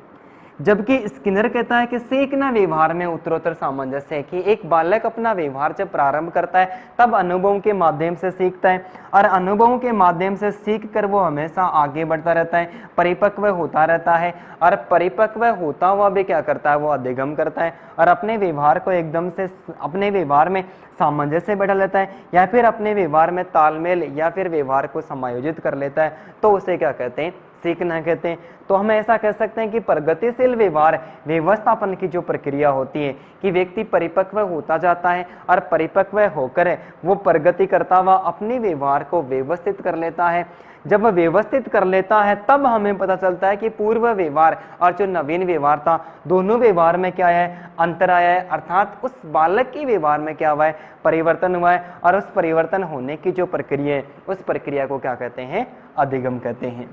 जबकि स्किनर कहता है कि सीखना व्यवहार में उत्तरोत्तर सामंजस्य है, कि एक बालक अपना व्यवहार जब प्रारंभ करता है तब अनुभवों के माध्यम से सीखता है, और अनुभवों के माध्यम से सीख कर वो हमेशा आगे बढ़ता रहता है, परिपक्व होता रहता है, और परिपक्व होता हुआ भी क्या करता है, वो अधिगम करता है और अपने व्यवहार को एकदम से अपने व्यवहार में सामंजस्य बैठा लेता है, या फिर अपने व्यवहार में तालमेल या फिर व्यवहार को समायोजित कर लेता है, तो उसे क्या कहते हैं, सीखना कहते हैं। तो हम ऐसा कह सकते हैं कि प्रगतिशील व्यवहार व्यवस्थापन की जो प्रक्रिया होती है कि व्यक्ति परिपक्व होता जाता है और परिपक्व होकर वो प्रगति करता हुआ अपने व्यवहार को व्यवस्थित कर लेता है। जब वह व्यवस्थित कर लेता है तब हमें पता चलता है कि पूर्व व्यवहार और जो नवीन व्यवहार था, दोनों व्यवहार में क्या है, अंतर आया है, अर्थात उस बालक के व्यवहार में क्या हुआ है, परिवर्तन हुआ है, और उस परिवर्तन होने की जो प्रक्रिया है उस प्रक्रिया को क्या कहते हैं, अधिगम कहते हैं।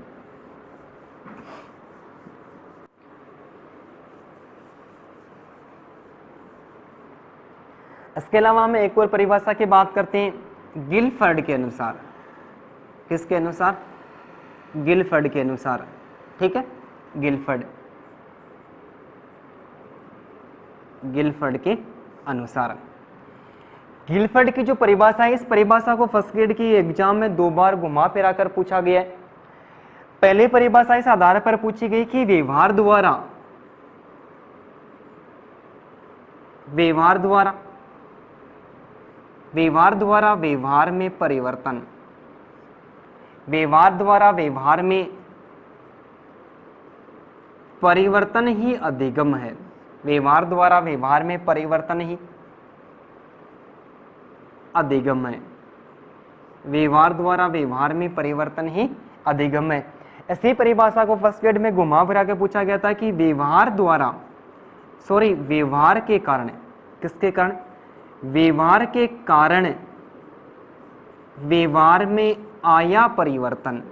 इसके अलावा हम एक और परिभाषा की बात करते हैं, गिलफर्ड के अनुसार। किसके अनुसार, गिलफर्ड के अनुसार, ठीक है, गिलफर्ड के अनुसार। गिलफर्ड की जो परिभाषा है, इस परिभाषा को फर्स्ट ग्रेड की एग्जाम में 2 बार घुमा फिरा कर पूछा गया है। पहली परिभाषा इस आधार पर पूछी गई कि व्यवहार द्वारा व्यवहार में परिवर्तन, व्यवहार द्वारा व्यवहार में परिवर्तन ही अधिगम है। व्यवहार द्वारा व्यवहार में परिवर्तन ही अधिगम है। व्यवहार द्वारा व्यवहार में परिवर्तन ही अधिगम है। ऐसी परिभाषा को फर्स्ट ग्रेड में घुमा फिरा के पूछा गया था कि व्यवहार के कारण, किसके कारण, व्यवहार के कारण व्यवहार में आया परिवर्तन,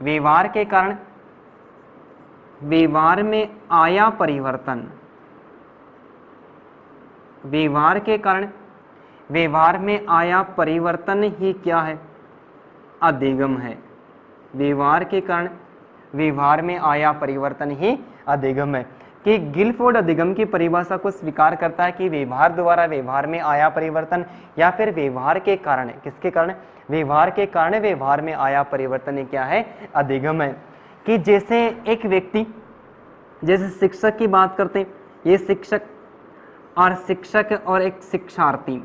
व्यवहार के कारण व्यवहार में आया परिवर्तन, व्यवहार के कारण व्यवहार में आया परिवर्तन ही क्या है, अधिगम है। व्यवहार के कारण व्यवहार में आया परिवर्तन ही अधिगम है। कि गिलफोर्ड अधिगम की परिभाषा को स्वीकार करता है कि व्यवहार द्वारा व्यवहार में आया परिवर्तन या फिर व्यवहार के कारण, किसके कारण, व्यवहार के कारण व्यवहार में आया परिवर्तन क्या है, अधिगम है। कि जैसे एक व्यक्ति, जैसे शिक्षक की बात करते हैं, ये शिक्षक और एक शिक्षार्थी,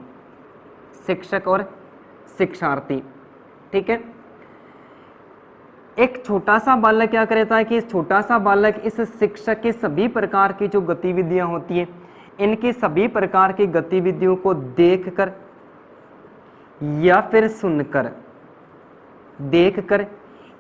शिक्षक और शिक्षार्थी, ठीक है। एक छोटा सा बालक क्या करता है कि इस छोटा सा बालक इस शिक्षक के सभी प्रकार की जो गतिविधियां होती है, इनकी सभी प्रकार की गतिविधियों को देखकर या फिर सुनकर, देखकर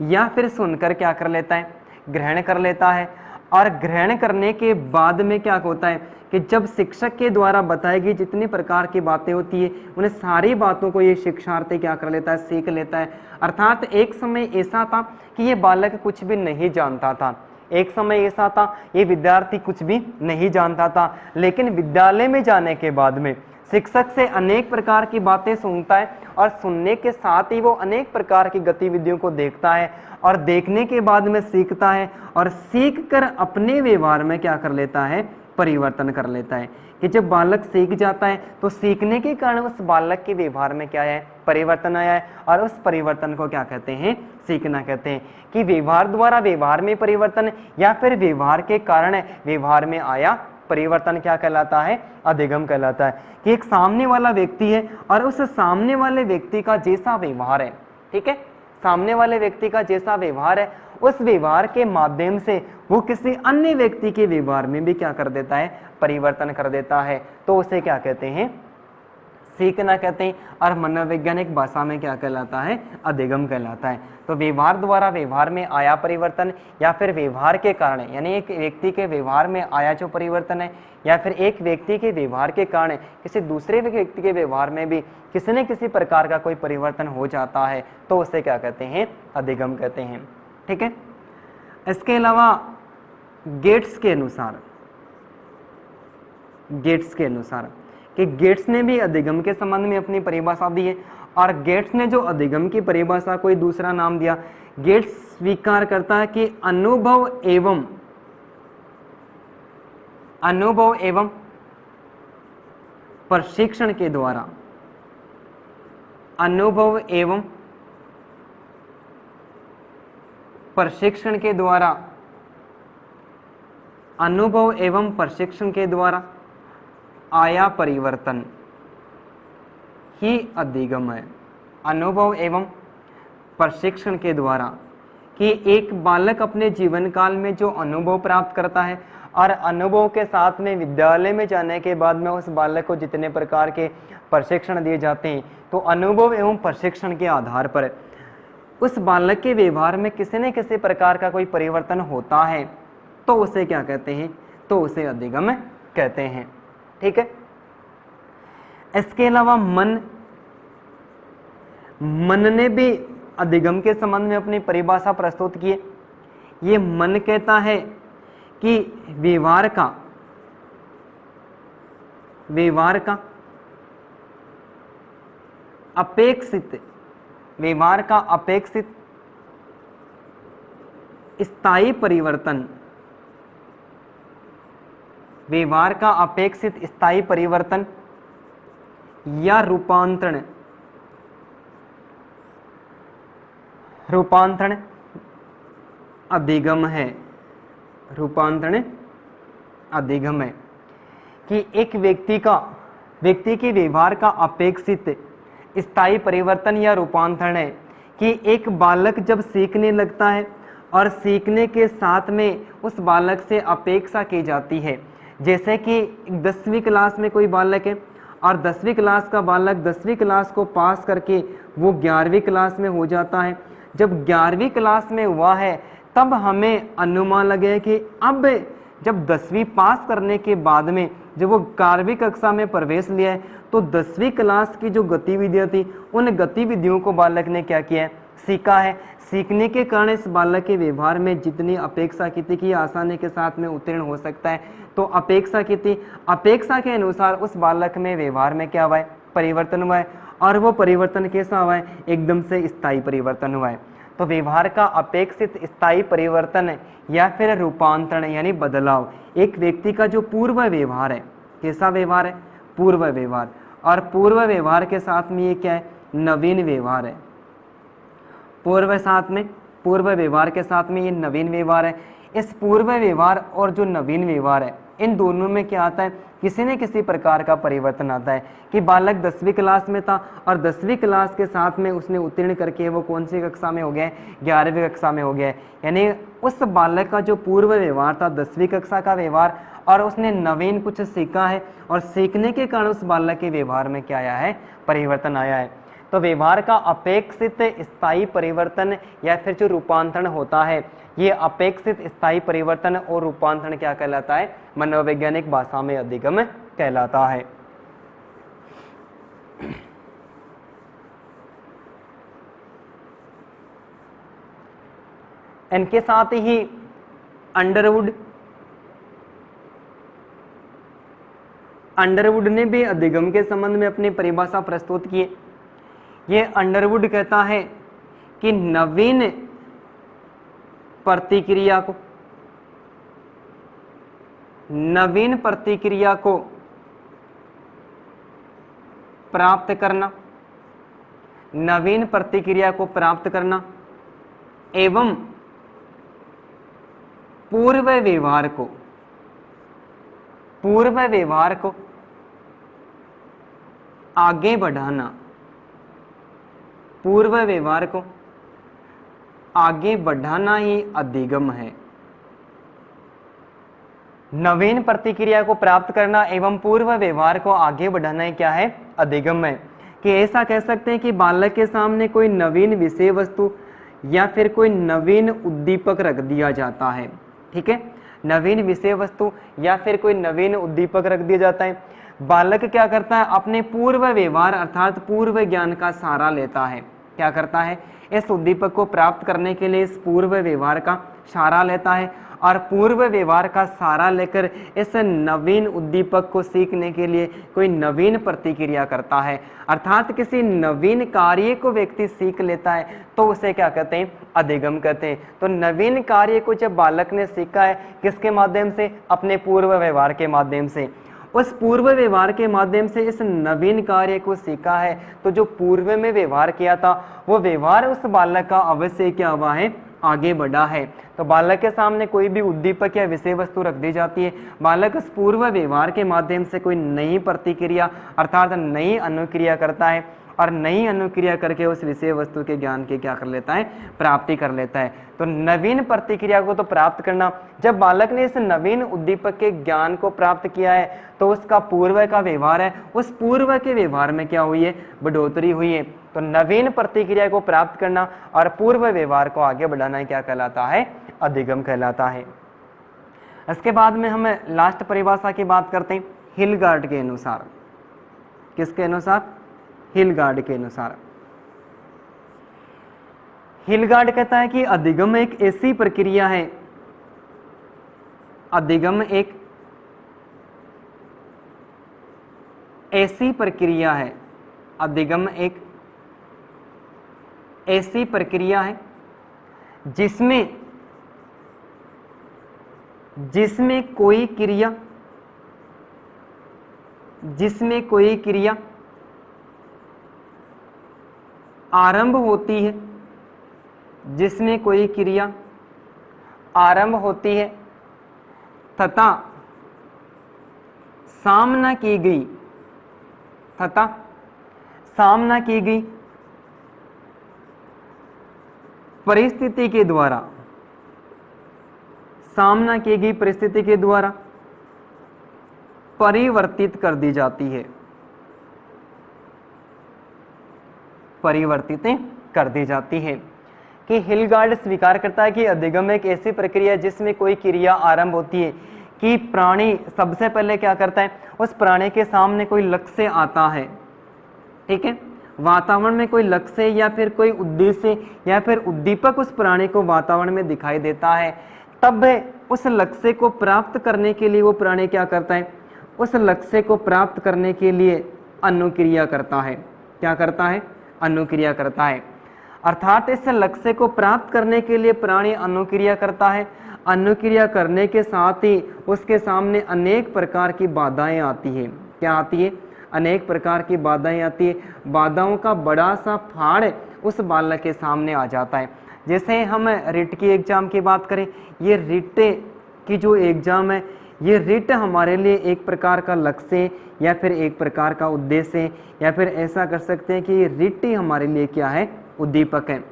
या फिर सुनकर क्या कर लेता है, ग्रहण कर लेता है। और ग्रहण करने के बाद में क्या होता है कि जब शिक्षक के द्वारा बताई गई जितनी प्रकार की बातें होती है, उन्हें सारी बातों को ये शिक्षार्थी क्या कर लेता है, सीख लेता है। अर्थात एक समय ऐसा था कि ये बालक कुछ भी नहीं जानता था, एक समय ऐसा था ये विद्यार्थी कुछ भी नहीं जानता था, लेकिन विद्यालय में जाने के बाद में शिक्षक से अनेक प्रकार की बातें सुनता है और सुनने के साथ ही वो अनेक प्रकार की गतिविधियों को देखता है और देखने के बाद में सीखता है और सीख कर अपने व्यवहार में क्या कर लेता है, परिवर्तन कर लेता है। कि जब बालक सीख जाता है तो सीखने के कारण उस बालक के व्यवहार में क्या है, परिवर्तन आया है, और उस परिवर्तन को क्या कहते हैं, सीखना कहते हैं। कि व्यवहार द्वारा व्यवहार में परिवर्तन या फिर व्यवहार के कारण व्यवहार में आया परिवर्तन क्या कहलाता है, अधिगम कहलाता है। कि एक सामने वाला व्यक्ति है और उस सामने वाले व्यक्ति का जैसा व्यवहार है, ठीक है, सामने वाले व्यक्ति का जैसा व्यवहार है, उस व्यवहार के माध्यम से वो किसी अन्य व्यक्ति के व्यवहार में भी क्या कर देता है, परिवर्तन कर देता है, तो उसे क्या कहते हैं, सीखना कहते हैं। और मनोवैज्ञानिक भाषा में क्या कहलाता है, अधिगम कहलाता है। तो व्यवहार द्वारा व्यवहार में आया परिवर्तन या फिर व्यवहार के कारण, यानी एक व्यक्ति के व्यवहार में आया जो परिवर्तन है, या फिर एक व्यक्ति के व्यवहार के कारण किसी दूसरे व्यक्ति के व्यवहार में भी किसी न किसी प्रकार का कोई परिवर्तन हो जाता है, तो उसे क्या कहते हैं, अधिगम कहते हैं, ठीक है। इसके अलावा गेट्स के अनुसार कि गेट्स ने भी अधिगम के संबंध में अपनी परिभाषा दी है, और गेट्स ने जो अधिगम की परिभाषा कोई दूसरा नाम दिया। गेट्स स्वीकार करता है कि अनुभव एवं अनुभव एवं प्रशिक्षण के द्वारा, अनुभव एवं प्रशिक्षण के द्वारा, अनुभव एवं प्रशिक्षण के द्वारा आया परिवर्तन ही अधिगम है। अनुभव एवं प्रशिक्षण के द्वारा कि एक बालक अपने जीवन काल में जो अनुभव प्राप्त करता है और अनुभव के साथ में विद्यालय में जाने के बाद में उस बालक को जितने प्रकार के प्रशिक्षण दिए जाते हैं, तो अनुभव एवं प्रशिक्षण के आधार पर उस बालक के व्यवहार में किसी न किसी प्रकार का कोई परिवर्तन होता है, तो उसे क्या कहते हैं? तो उसे अधिगम कहते हैं। ठीक है। इसके अलावा मन ने भी अधिगम के संबंध में अपनी परिभाषा प्रस्तुत की है। ये मन कहता है कि व्यवहार का अपेक्षित, व्यवहार का अपेक्षित स्थायी परिवर्तन, व्यवहार का अपेक्षित स्थायी परिवर्तन या रूपांतरण अधिगम है। रूपांतरण अधिगम है कि एक व्यक्ति के व्यवहार का अपेक्षित स्थायी परिवर्तन या रूपांतरण है कि एक बालक जब सीखने लगता है और सीखने के साथ में उस बालक से अपेक्षा की जाती है, जैसे कि 10वीं क्लास में कोई बालक है और 10वीं क्लास का बालक 10वीं क्लास को पास करके वो 11वीं क्लास में हो जाता है। जब 11वीं क्लास में हुआ है तब हमें अनुमान लगे कि अब जब 10वीं पास करने के बाद में जब वो 11वीं कक्षा में प्रवेश लिया है, तो 10वीं क्लास की जो गतिविधियां थी उन गतिविधियों को बालक ने क्या किया है? सीखा है। सीखने के कारण इस बालक के व्यवहार में जितनी अपेक्षा की थी कि आसानी के साथ में उत्तीर्ण हो सकता है, तो अपेक्षा की थी, अपेक्षा के अनुसार उस बालक में व्यवहार में क्या हुआ है? परिवर्तन हुआ है। और वो परिवर्तन कैसा हुआ है? एकदम से स्थायी परिवर्तन हुआ है। तो व्यवहार का अपेक्षित स्थायी परिवर्तन या फिर रूपांतरण यानी बदलाव, एक व्यक्ति का जो पूर्व व्यवहार है, कैसा व्यवहार है? पूर्व व्यवहार। और पूर्व व्यवहार के साथ में ये क्या है? नवीन व्यवहार है। पूर्व व्यवहार के साथ में ये नवीन व्यवहार है। इस पूर्व व्यवहार और जो नवीन व्यवहार है, इन दोनों में क्या आता है? किसी न किसी प्रकार का परिवर्तन आता है कि बालक 10वीं क्लास में था और 10वीं क्लास के साथ में उसने उत्तीर्ण करके वो कौन सी कक्षा में हो गया है? 11वीं कक्षा में हो गया है। यानी उस बालक का जो पूर्व व्यवहार था 10वीं कक्षा का व्यवहार, और उसने नवीन कुछ सीखा है और सीखने के कारण उस बालक के व्यवहार में क्या आया है? परिवर्तन आया है। तो व्यवहार का अपेक्षित स्थायी परिवर्तन या फिर जो रूपांतरण होता है, ये अपेक्षित स्थायी परिवर्तन और रूपांतरण क्या कहलाता है? मनोवैज्ञानिक भाषा में अधिगम कहलाता है। इनके साथ ही अंडरवुड ने भी अधिगम के संबंध में अपनी परिभाषा प्रस्तुत की। ये अंडरवुड कहता है कि नवीन प्रतिक्रिया को प्राप्त करना, एवं पूर्व व्यवहार को आगे बढ़ाना ही अधिगम है। नवीन प्रतिक्रिया को प्राप्त करना एवं पूर्व व्यवहार को आगे बढ़ाना ही क्या है? अधिगम है। कि ऐसा कह सकते हैं कि बालक के सामने कोई नवीन विषय वस्तु या फिर कोई नवीन उद्दीपक रख दिया जाता है। ठीक है, नवीन विषय वस्तु या फिर कोई नवीन उद्दीपक रख दिया जाता है। बालक क्या करता है? अपने पूर्व व्यवहार अर्थात पूर्व ज्ञान का सहारा लेता है। क्या करता है, इस उद्दीपक को प्राप्त करने के लिए इस पूर्व व्यवहार का सहारा लेता है और पूर्व व्यवहार का सहारा लेकर इस नवीन उद्दीपक को सीखने के लिए कोई नवीन प्रतिक्रिया करता है। अर्थात किसी नवीन कार्य को व्यक्ति सीख लेता है तो उसे क्या कहते हैं, अधिगम कहते हैं। तो नवीन कार्य को जब बालक ने सीखा है किसके माध्यम से, अपने पूर्व व्यवहार के माध्यम से, उस पूर्व व्यवहार के माध्यम से इस नवीन कार्य को सीखा है, तो जो पूर्व में व्यवहार किया था वो व्यवहार उस बालक का अवश्य क्या हुआ है, आगे बढ़ा है। तो बालक के सामने कोई भी उद्दीपक या विषय वस्तु रख दी जाती है, बालक उस पूर्व व्यवहार के माध्यम से कोई नई प्रतिक्रिया अर्थात नई अनुक्रिया करता है और नई अनुक्रिया करके उस विषय वस्तु के ज्ञान की क्या कर लेता है, प्राप्ति कर लेता है। तो नवीन प्रतिक्रिया को तो प्राप्त करना, जब बालक ने इस नवीन उद्दीपक के ज्ञान को प्राप्त किया है तो उसका पूर्व का व्यवहार है, उस पूर्व के व्यवहार में क्या हुई है, बढ़ोतरी हुई है। तो नवीन प्रतिक्रिया को प्राप्त करना और पूर्व व्यवहार को आगे बढ़ाना क्या कहलाता है, अधिगम कहलाता है। इसके बाद में हम लास्ट परिभाषा की बात करते हैं हिलगार्ड के अनुसार। किसके अनुसार, हिलगार्ड के अनुसार। हिलगार्ड कहता है कि अधिगम एक ऐसी प्रक्रिया है, अधिगम एक ऐसी प्रक्रिया है, अधिगम एक ऐसी प्रक्रिया है जिसमें कोई क्रिया आरंभ होती है, जिसमें कोई क्रिया आरंभ होती है तथा सामना की गई परिस्थिति के द्वारा, सामना की गई परिस्थिति के द्वारा परिवर्तित कर दी जाती है, परिवर्तित कर दी जाती है। कि हिलगार्ड स्वीकार करता है कि अधिगम एक ऐसी प्रक्रिया है जिसमें कोई क्रिया आरंभ होती है कि प्राणी सबसे पहले क्या करता है, उस प्राणी के सामने कोई लक्ष्य आता है, ठीक है, वातावरण में कोई लक्ष्य या फिर कोई उद्देश्य या फिर उद्दीपक उस प्राणी को वातावरण में दिखाई देता है, तब उस लक्ष्य को प्राप्त करने के लिए वो प्राणी क्या करता है, उस लक्ष्य को प्राप्त करने के लिए अनुक्रिया करता है। क्या करता है, अनुक्रिया करता है। अर्थात इस लक्ष्य को प्राप्त करने के लिए प्राणी अनुक्रिया करता है। अनुक्रिया करने के साथ ही उसके सामने अनेक प्रकार की बाधाएं आती है। क्या आती है, अनेक प्रकार की बाधाएं आती है। बाधाओं का बड़ा सा फाड़ उस बालक के सामने आ जाता है। जैसे हम रिट की एग्जाम की बात करें, ये रिट की जो एग्जाम है, ये रिट हमारे लिए एक प्रकार का लक्ष्य या फिर एक प्रकार का उद्देश्य, या फिर ऐसा कर सकते हैं कि ये रिट ही हमारे लिए क्या है, उद्दीपक है।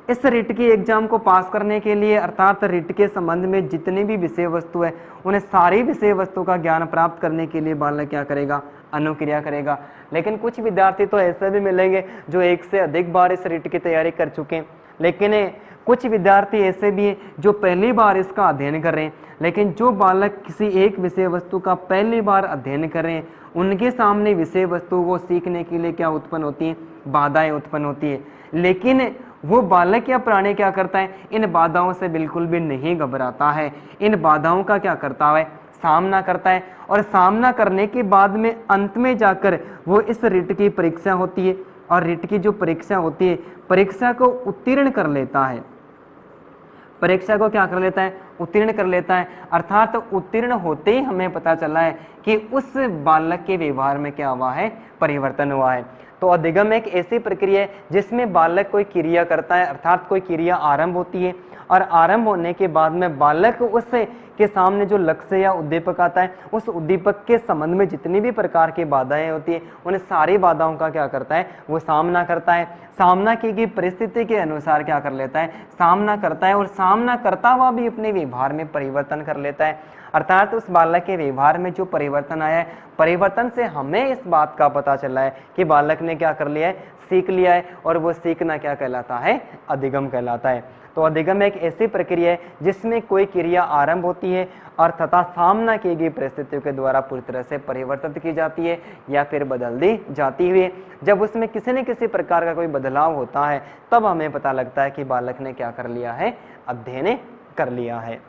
इस रिट की एग्जाम को पास करने के लिए अर्थात रिट के संबंध में जितनी भी विषय वस्तु है, उन्हें सारी विषय वस्तु का ज्ञान प्राप्त करने के लिए बालक क्या करेगा, अनुक्रिया करेगा। लेकिन कुछ विद्यार्थी तो ऐसे भी मिलेंगे जो एक से अधिक बार इस रिट की तैयारी कर चुके हैं, लेकिन कुछ विद्यार्थी ऐसे भी हैं जो पहली बार इसका अध्ययन कर रहे हैं। लेकिन जो बालक किसी एक विषय वस्तु का पहली बार अध्ययन कर रहे हैं, उनके सामने विषय वस्तु को सीखने के लिए क्या उत्पन्न होती है, बाधाएं उत्पन्न होती है। लेकिन वो बालक या प्राणी क्या करता है, इन बाधाओं से बिल्कुल भी नहीं घबराता है। इन बाधाओं का क्या करता है, सामना करता है, और सामना करने के बाद में अंत में जाकर वो इस रिट की परीक्षा होती है, और रिट की जो परीक्षा होती है, परीक्षा को उत्तीर्ण कर लेता है। परीक्षा को क्या कर लेता है, उत्तीर्ण कर लेता है। अर्थात उत्तीर्ण होते ही हमें पता चला है कि उस बालक के व्यवहार में क्या हुआ है, परिवर्तन हुआ है। तो अधिगम एक ऐसी प्रक्रिया है जिसमें बालक कोई क्रिया करता है, अर्थात कोई क्रिया आरंभ होती है, और आरंभ होने के बाद में बालक उससे के सामने जो लक्ष्य या उद्दीपक आता है, उस उद्दीपक के संबंध में जितनी भी प्रकार की बाधाएं होती है, उन्हें सारी बाधाओं का क्या करता है, वो सामना करता है। सामना की गई परिस्थिति के अनुसार क्या कर लेता है, सामना करता है, और सामना करता हुआ भी अपने व्यवहार में परिवर्तन कर लेता है। अर्थात उस बालक के व्यवहार में जो परिवर्तन आया है, परिवर्तन से हमें इस बात का पता चला है कि बालक ने क्या कर लिया है, सीख लिया है, और वो सीखना क्या कहलाता है, अधिगम कहलाता है। तो अधिगम एक ऐसी प्रक्रिया है जिसमें कोई क्रिया आरंभ होती है और तथा सामना की गई परिस्थितियों के द्वारा पूरी तरह से परिवर्तित की जाती है या फिर बदल दी जाती है। जब उसमें किसी न किसी प्रकार का कोई बदलाव होता है तब हमें पता लगता है कि बालक ने क्या कर लिया है, अध्ययन कर लिया है।